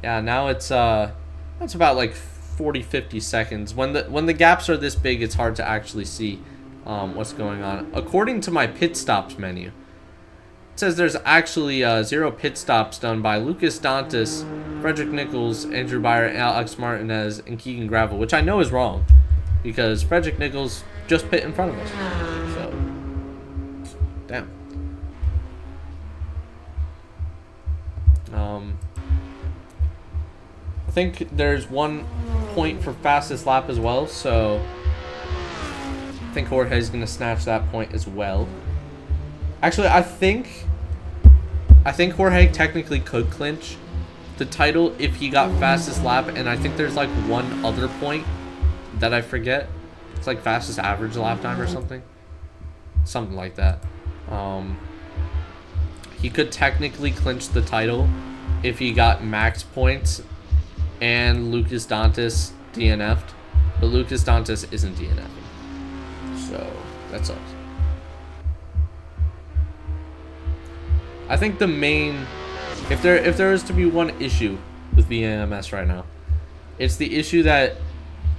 yeah, now it's about like 40-50 seconds. When the gaps are this big, it's hard to actually see what's going on. According to my pit stops menu, it says there's actually 0 pit stops done by Lucas Dantas, Frederick Nichols, Andrew Byer, Alex Martinez, and Keegan Gravel, which I know is wrong because Frederick Nichols just pit in front of us. So, damn. I think there's 1 point for fastest lap as well, so I think Jorge's gonna snatch that point as well. Actually, I think Jorge technically could clinch the title if he got fastest lap, and I think there's like 1 other point that I forget. It's like fastest average lap time or something like that. He could technically clinch the title if he got max points and Lucas Dantas DNF'd, but Lucas Dantas isn't DNF'ing, so that sucks. I think the main, if there is to be one issue with VEMS right now, it's the issue that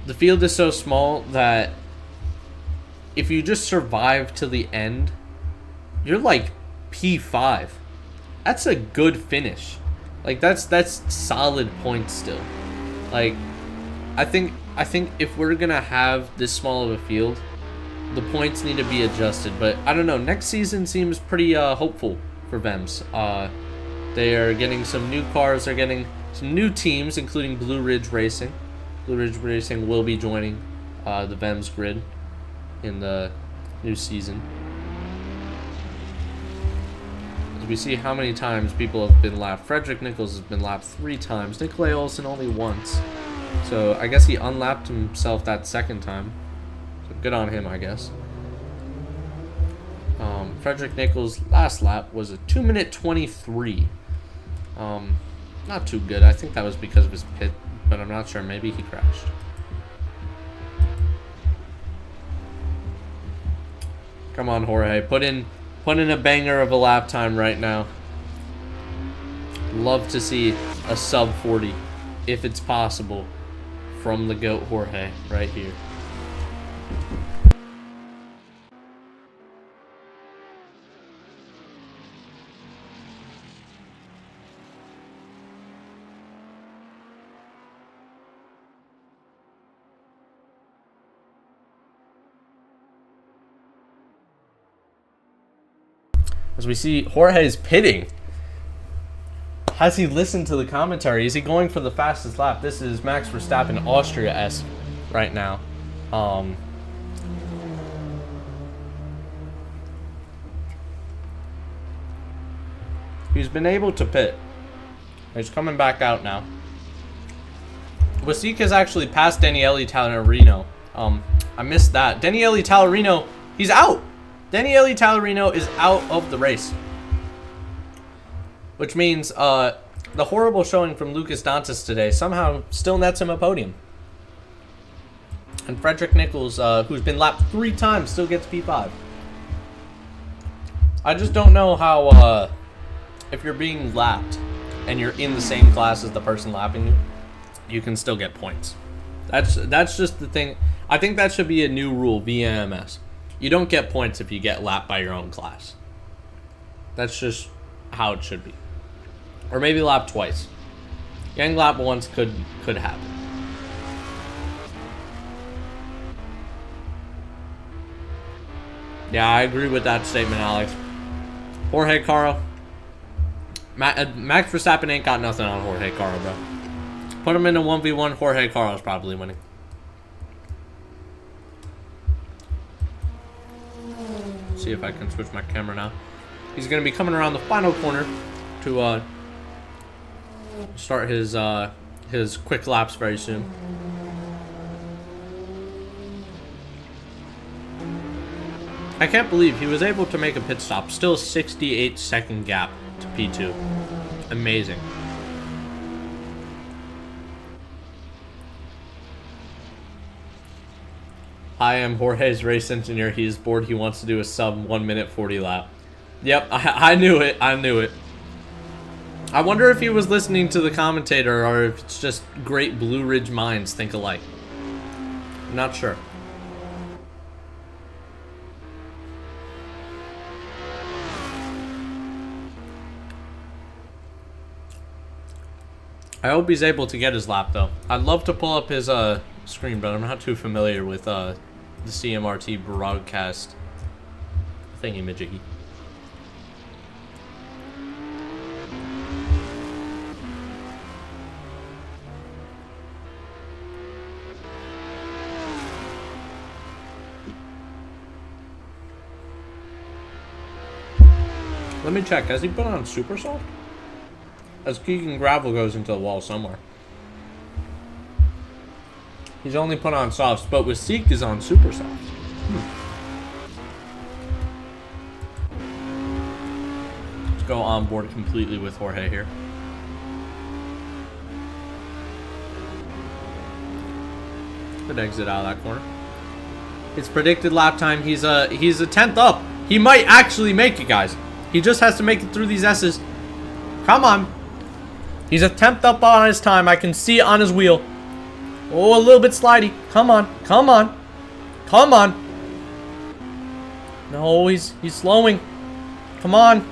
the field is so small that if you just survive to the end, you're like P5. That's a good finish. Like that's solid points still. Like I think if we're gonna have this small of a field, the points need to be adjusted. But I don't know. Next season seems pretty hopeful for VEMS. They are getting some new cars. They're getting some new teams, including Blue Ridge Racing. Blue Ridge Racing will be joining the VEMS grid in the new season. As we see how many times people have been lapped. Frederick Nichols has been lapped 3 times. Nikolai Olsen only once. So I guess he unlapped himself that second time. So good on him, I guess. Frederick Nichols' last lap was a 2-minute 23. Not too good. I think that was because of his pit, but I'm not sure. Maybe he crashed. Come on, Jorge. Put in a banger of a lap time right now. Love to see a sub 40, if it's possible, from the GOAT Jorge right here. As we see, Jorge's pitting. Has he listened to the commentary? Is he going for the fastest lap? This is Max Verstappen Austria-esque right now. He's been able to pit. He's coming back out now. Wasika's actually passed Daniele Tallarino. I missed that. Daniele Tallarino, he's out. Daniele Tallarino is out of the race. Which means the horrible showing from Lucas Dantas today somehow still nets him a podium. And Frederick Nichols, who's been lapped 3 times, still gets P5. I just don't know how if you're being lapped and you're in the same class as the person lapping you, you can still get points. That's just the thing. I think that should be a new rule, VMS. You don't get points if you get lapped by your own class. That's just how it should be. Or maybe lapped twice. Getting lapped once could happen. Yeah, I agree with that statement, Alex. Jorge Caro. Max Verstappen ain't got nothing on Jorge Caro, bro. Put him in a 1v1, Jorge Caro's probably winning. See if I can switch my camera now. He's going to be coming around the final corner to start his quick laps very soon. I can't believe he was able to make a pit stop. Still a 68-second gap to P2. Amazing. I am Jorge's race engineer. He is bored. He wants to do a sub 1 minute 40 lap. Yep, I knew it. I knew it. I wonder if he was listening to the commentator or if it's just great Blue Ridge minds think alike. I'm not sure. I hope he's able to get his lap though. I'd love to pull up his screen, but I'm not too familiar with the CMRT broadcast thingy-majiggy. Let me check. Has he put on Super Soft? As Keegan Gravel goes into the wall somewhere. He's only put on softs, but with Seek is on super softs. Let's go on board completely with Jorge here. Good exit out of that corner. His predicted lap time, he's a 10th up. He might actually make it, guys. He just has to make it through these S's. Come on. He's a 10th up on his time. I can see it on his wheel. Oh, a little bit slidey. Come on. Come on. Come on. No, he's slowing. Come on.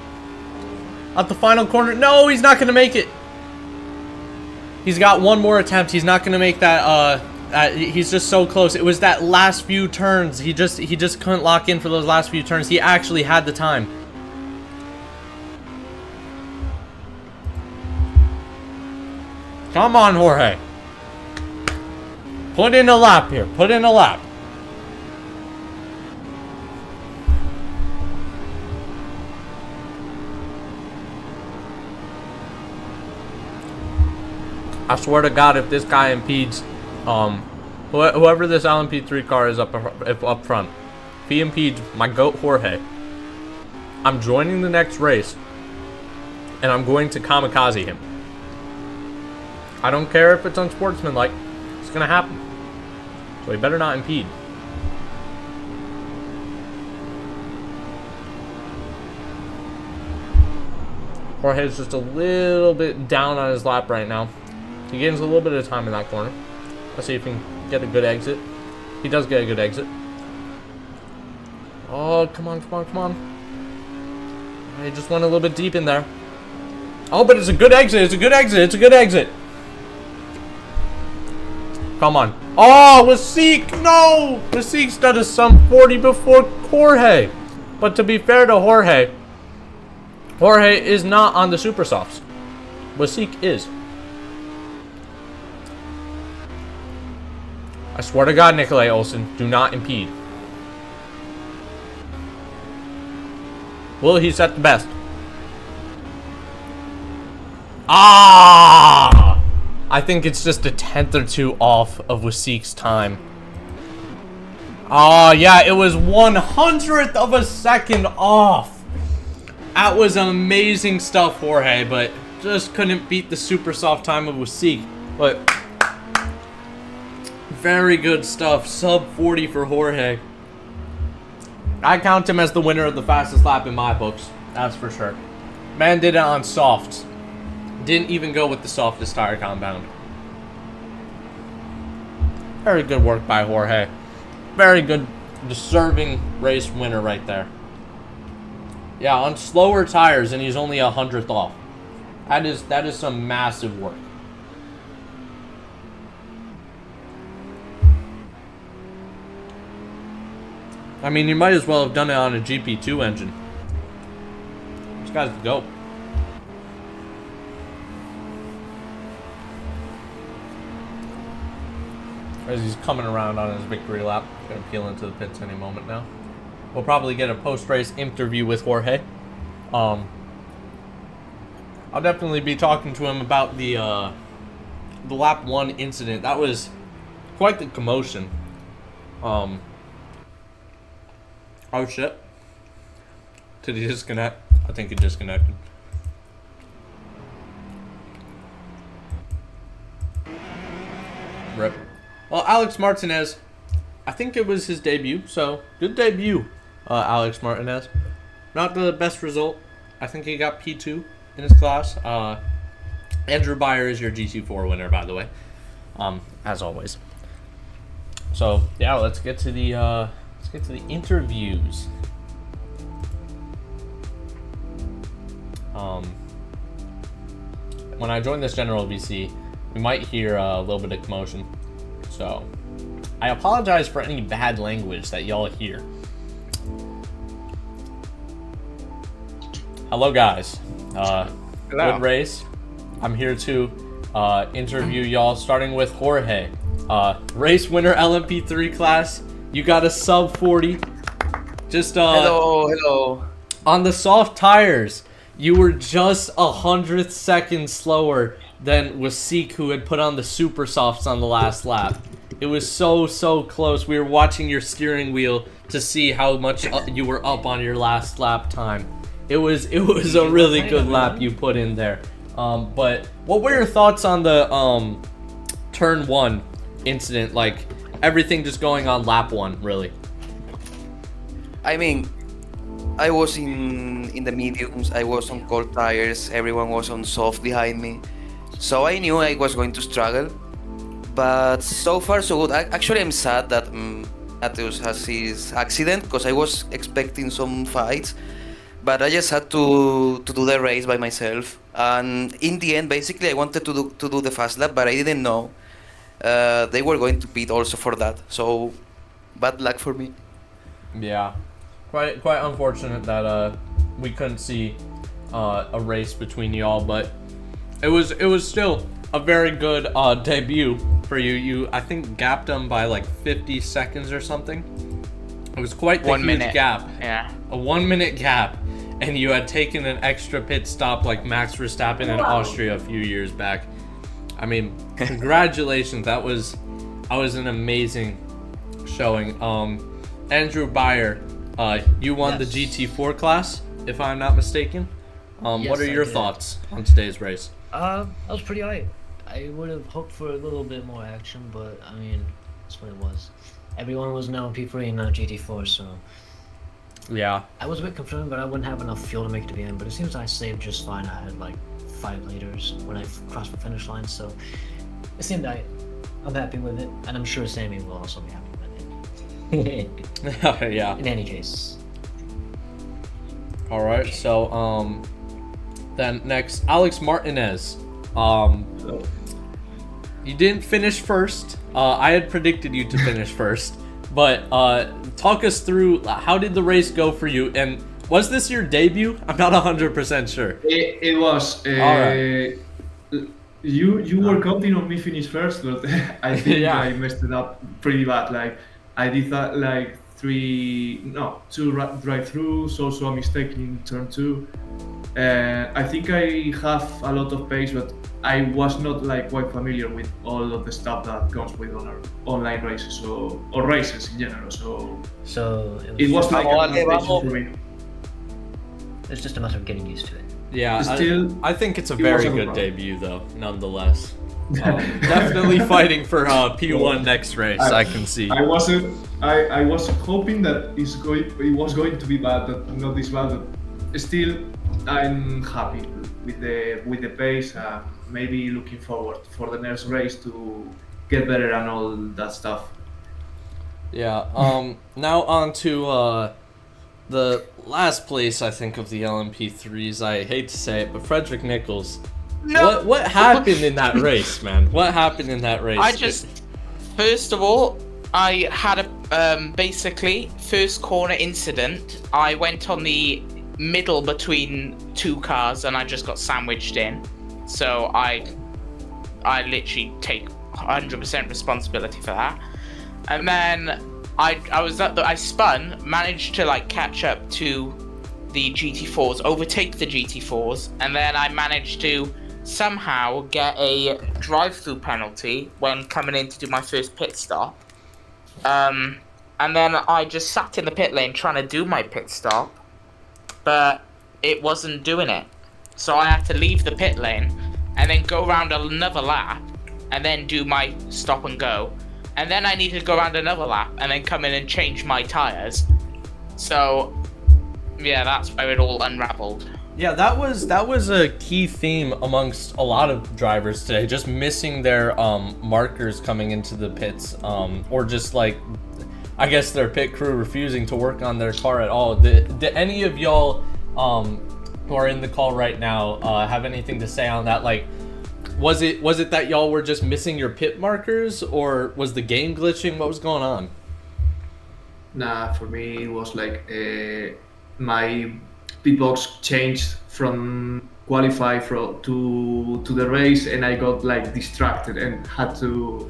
At the final corner. No, he's not going to make it. He's got one more attempt. He's not going to make that. He's just so close. It was that last few turns. He just couldn't lock in for those last few turns. He actually had the time. Come on, Jorge. Put in a lap here. Put in a lap. I swear to God, if this guy impedes, whoever this LMP3 car is up front, if he impedes my GOAT Jorge, I'm joining the next race, and I'm going to kamikaze him. I don't care if it's unsportsmanlike. It's gonna happen. So he better not impede. Jorge's just a little bit down on his lap right now. He gains a little bit of time in that corner. Let's see if he can get a good exit. He does get a good exit. Oh, come on, come on, come on. He just went a little bit deep in there. Oh, but it's a good exit. It's a good exit. It's a good exit. Come on. Oh, Wasik, no! Wasik's done a sum 40 before Jorge. But to be fair to Jorge is not on the super softs. Wasik is. I swear to God, Nikolai Olsen, do not impede. Will he set the best? Ah! I think it's just a 10th or 2 off of Wasik's time. Oh, yeah, it was 100th of a second off. That was amazing stuff, Jorge, but just couldn't beat the super soft time of Wasik. But very good stuff. Sub 40 for Jorge. I count him as the winner of the fastest lap in my books. That's for sure. Man did it on softs. Didn't even go with the softest tire compound. Very good work by Jorge. Very good, deserving race winner right there. Yeah, on slower tires, and he's only 100th off. That is some massive work. I mean, you might as well have done it on a GP2 engine. This guy's the GOAT. As he's coming around on his victory lap. Gonna peel into the pits any moment now. We'll probably get a post-race interview with Jorge. I'll definitely be talking to him about the lap 1 incident. That was quite the commotion. Oh shit. Did he disconnect? I think he disconnected. Rip. Well, Alex Martinez, I think it was his debut, so good debut, Alex Martinez. Not the best result. I think he got P2 in his class. Andrew Beyer is your GT4 winner, by the way, as always. So yeah, let's get to the interviews. When I join this general VC, we might hear a little bit of commotion. So, I apologize for any bad language that y'all hear. Hello, guys. Hello. Good race. I'm here to interview y'all, starting with Jorge. Race winner LMP3 class. You got a sub 40. Just Hello. on the soft tires, you were just 100th second slower than Wasik, who had put on the super softs on the last lap. It was so close. We were watching your steering wheel to see how much you were up on your last lap time. It was a really good lap you put in there. But what were your thoughts on the turn 1 incident? Like everything just going on lap 1, really. I mean, I was in the mediums, I was on cold tires, everyone was on soft behind me. So I knew I was going to struggle, but so far so good. Actually, I'm sad that Matthews has his accident because I was expecting some fights, but I just had to do the race by myself. And in the end, basically, I wanted to do the fast lap, but I didn't know they were going to pit also for that. So bad luck for me. Yeah, quite unfortunate that we couldn't see a race between y'all, but it was still a very good debut for you. You, I think, gapped them by like 50 seconds or something. It was quite the 1 huge minute. gap. Yeah. A 1 minute gap, and you had taken an extra pit stop like Max Verstappen in Austria a few years back. I mean, congratulations. That was an amazing showing. Andrew Beyer, you won the GT4 class, if I'm not mistaken. What are your thoughts on today's race? That was pretty alright. I would have hoped for a little bit more action, but I mean, that's what it was. Everyone was now P3 and not GT4, so Yeah. I was a bit concerned, but I wouldn't have enough fuel to make it to the end. But it seems I saved just fine. I had like 5 liters when I crossed the finish line, so it seemed I'm happy with it, and I'm sure Sammy will also be happy with it. Yeah. In any case. All right. So then next, Alex Martinez. You didn't finish first. I had predicted you to finish first, but talk us through how did the race go for you, and was this your debut? I'm not 100% sure. It was. All right. You were counting on me finish first, but I think Yeah. I messed it up pretty bad. Like I did that like two drive-throughs, also a mistake in turn 2. I think I have a lot of pace, but I was not like quite familiar with all of the stuff that comes with on our online races or races in general. So it was like an adaptation for me. It's just a matter of getting used to it. Yeah, Still, I think it's a it very wasn't good wrong. debut, though, nonetheless. Definitely fighting for P1 next race, I can see. I was hoping that it was going to be bad, but not this bad. But still, I'm happy with the pace. Maybe looking forward for the next race to get better and all that stuff. Yeah. Now on to the last place, I think, of the LMP3s. I hate to say it, but Frederick Nichols. No. What happened in that race, man? What happened in that race? First of all, I had a basically first corner incident. I went on the middle between two cars and I just got sandwiched in. So I literally take 100% responsibility for that. And then I spun, managed to like catch up to the GT4s, overtake the GT4s, and then I managed to somehow get a drive-through penalty when coming in to do my first pit stop. And then I just sat in the pit lane trying to do my pit stop, but it wasn't doing it. So I had to leave the pit lane and then go around another lap and then do my stop and go. And then I needed to go around another lap and then come in and change my tires. So yeah, that's where it all unraveled. Yeah, that was a key theme amongst a lot of drivers today, just missing their markers coming into the pits, or just like, I guess their pit crew refusing to work on their car at all. Did any of y'all who are in the call right now have anything to say on that? Like, was it that y'all were just missing your pit markers, or was the game glitching? What was going on? Nah, for me it was like my pit box changed from qualify to the race, and I got like distracted and had to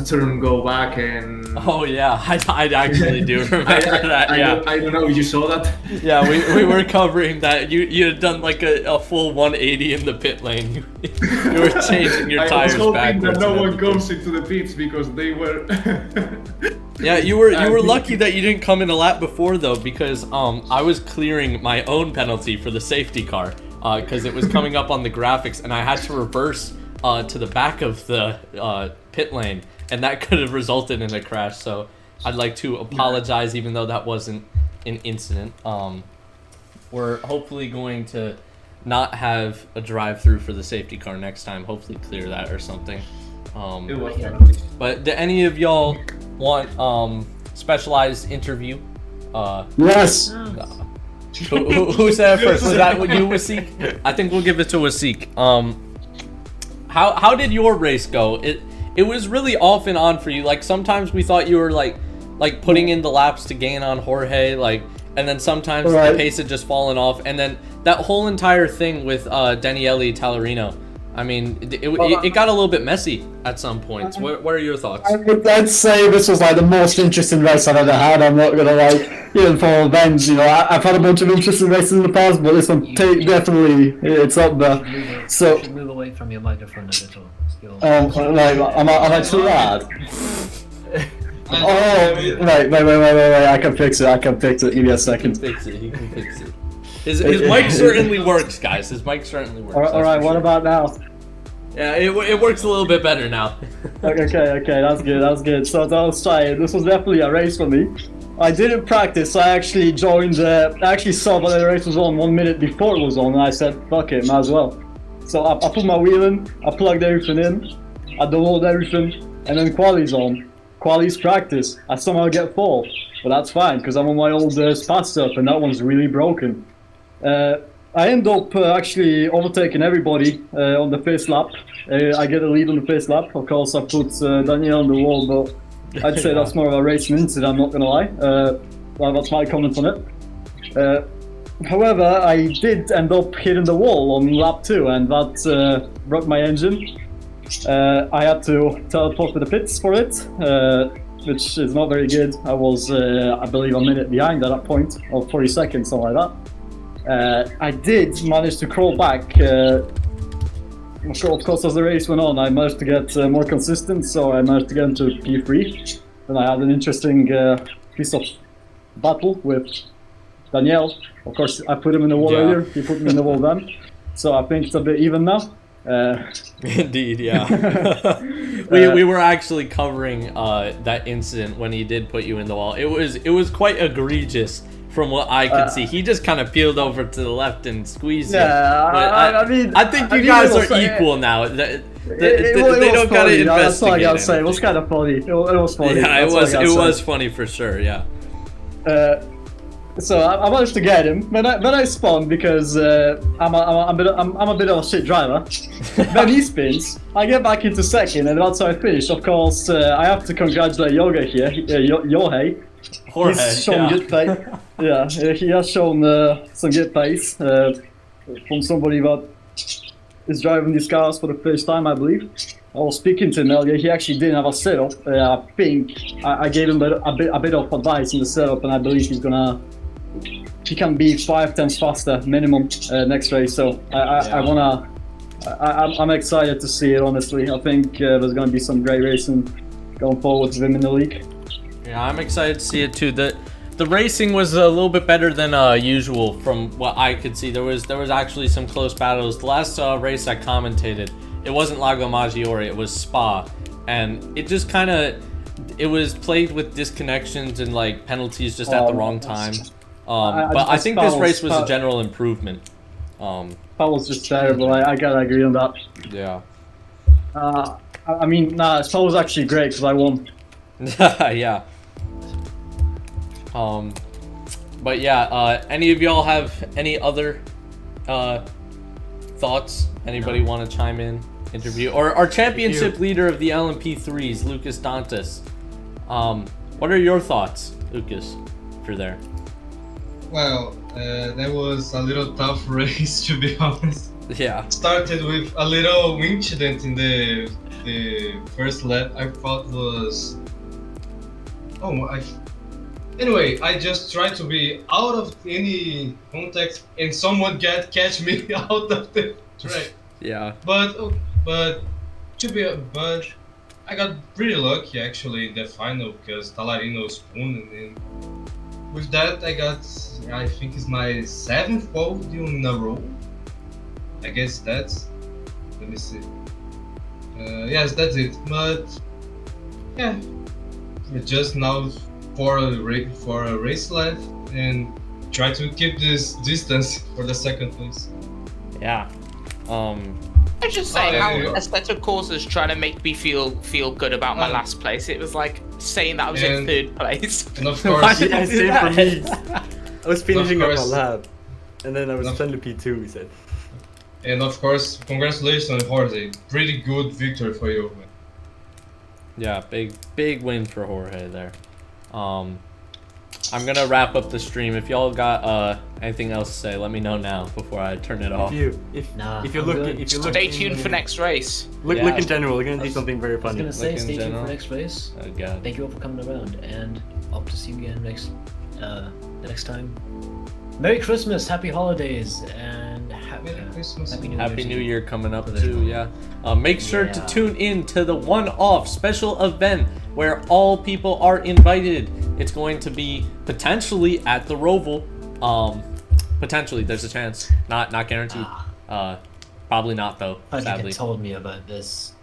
turn and go back. And oh yeah, I actually do remember that. Yeah, I don't know. You saw that? Yeah, we were covering that. You had done like a full 180 in the pit lane. You were changing your tires I was hoping backwards. that no one comes into the pits because they were. Yeah, you were lucky that you didn't come in a lap before though, because I was clearing my own penalty for the safety car because it was coming up on the graphics, and I had to reverse to the back of the pit lane, and that could have resulted in a crash. So I'd like to apologize, even though that wasn't an incident. We're hopefully going to not have a drive-through for the safety car next time. Hopefully clear that or something. It was But do any of y'all want specialized interview? Yes. Who said it first? Was that you, Wasik? I think we'll give it to Wasik. How did your race go? It was really off and on for you. Like sometimes we thought you were like putting in the laps to gain on Jorge, like, and then sometimes the pace had just fallen off, and then that whole entire thing with Daniele Tallarino. I mean, it got a little bit messy at some points. What are your thoughts? I'd say this was like the most interesting race I've ever had. I'm not gonna lie, even for VEMS, you know, I've had a bunch of interesting races in the past, but this one definitely it's up there. So should move away from your microphone a little. like, am I too loud? Oh, wait! I can fix it. Give me a second. He can fix it. His mic certainly works, guys. His mic certainly works. All right. What about now? Yeah, it works a little bit better now. Okay, that's good. So let's try it. This was definitely a race for me. I didn't practice. I actually joined. I actually saw that the race was on 1 minute before it was on, and I said, "Fuck it, might as well." So I put my wheel in. I plugged everything in. I downloaded everything, and then quali's on. Quali's practice. I somehow get fourth, but that's fine because I'm on my old Spa stuff, and that one's really broken. I end up actually overtaking everybody on the first lap. I get a lead on the first lap. Of course, I put Daniel on the wall, but I'd say that's more of a racing incident, I'm not going to lie. Well, that's my comment on it. However, I did end up hitting the wall on lap 2, and that broke my engine. I had to teleport to the pits for it, which is not very good. I was, I believe, a minute behind at that point, or 40 seconds, something like that. I did manage to crawl back. Of course, as the race went on, I managed to get more consistent, so I managed to get into P3. And I had an interesting piece of battle with Daniel. Of course, I put him in the wall earlier, he put me in the wall then. So I think it's a bit even now. Indeed, yeah. we were actually covering that incident when he did put you in the wall. It was quite egregious from what I could see. He just kind of peeled over to the left and squeezed it. Yeah, But I mean, I think you mean, guys it was are like- equal now. They It don't was gotta funny, that's all I investigate gotta say. It was anything. kind of funny. It was funny. Yeah, it That's all I was. gotta It say. was funny for sure. Yeah. So I managed to get him. Then I spun because I'm a bit of a shit driver. Then he spins. I get back into second, and that's how I finish. Of course, I have to congratulate Yoga here, Jorge. Jorge, He's shown yeah. good pace. Yeah, he has shown some good pace from somebody that is driving these cars for the first time, I believe. I was speaking to him earlier. He actually didn't have a setup. I think I gave him a bit of advice in the setup, and I believe he can be 5 times faster minimum next race. So I'm excited to see it. Honestly, I think there's gonna be some great racing going forward with him in the league. Yeah, I'm excited to see it too. The racing was a little bit better than usual from what I could see. There was actually some close battles. The last race I commentated, it wasn't Lago Maggiore, it was Spa, and it just kind of it was played with disconnections and like penalties just at the wrong time. But I think this race was a general improvement. That was just terrible. I gotta agree on that. Yeah. I mean, Spa was actually great because I won. Yeah. But yeah, any of y'all have any other thoughts? Anybody want to chime in, interview? Or our championship leader of the LMP3s, Lucas Dantas. What are your thoughts, Lucas, if you're there? Well, that was a little tough race, to be honest. Yeah. Started with a little incident in the first lap. I thought was... Anyway, I just tried to be out of any contact and someone catch me out of the track. Yeah. But I got pretty lucky actually in the final because Talarino spun, and with that I think it's my 7th podium in a row. I guess that's, let me see. Yes, that's it. But yeah, just now for a race left and try to keep this distance for the 2nd place. Yeah. I just say how Aesthetic Causes trying to make me feel good about my last place. It was like saying that I was in 3rd place. And of course, Yeah, same for me. I was finishing up my course. lab, and then I was suddenly P2, he said. and of course, congratulations, Jorge. Pretty good victory for you. Yeah, big win for Jorge there. I'm gonna wrap up the stream. If y'all got anything else to say, let me know now before I turn it off. If you look, Stay tuned for next race. look in general, we're gonna do something very I was funny. gonna say, Look in stay tuned general. for next race. Oh god. Thank you all for coming around, and hope to see you again the next time. Merry Christmas, Happy Holidays, and Merry Christmas. Happy New Year. Happy New Year coming up For this too, one. yeah. Make sure to Yeah. tune in to the one-off special event where all people are invited. It's going to be potentially at the Roval. Potentially, there's a chance. Not guaranteed. Probably not though, I think sadly. you told me about this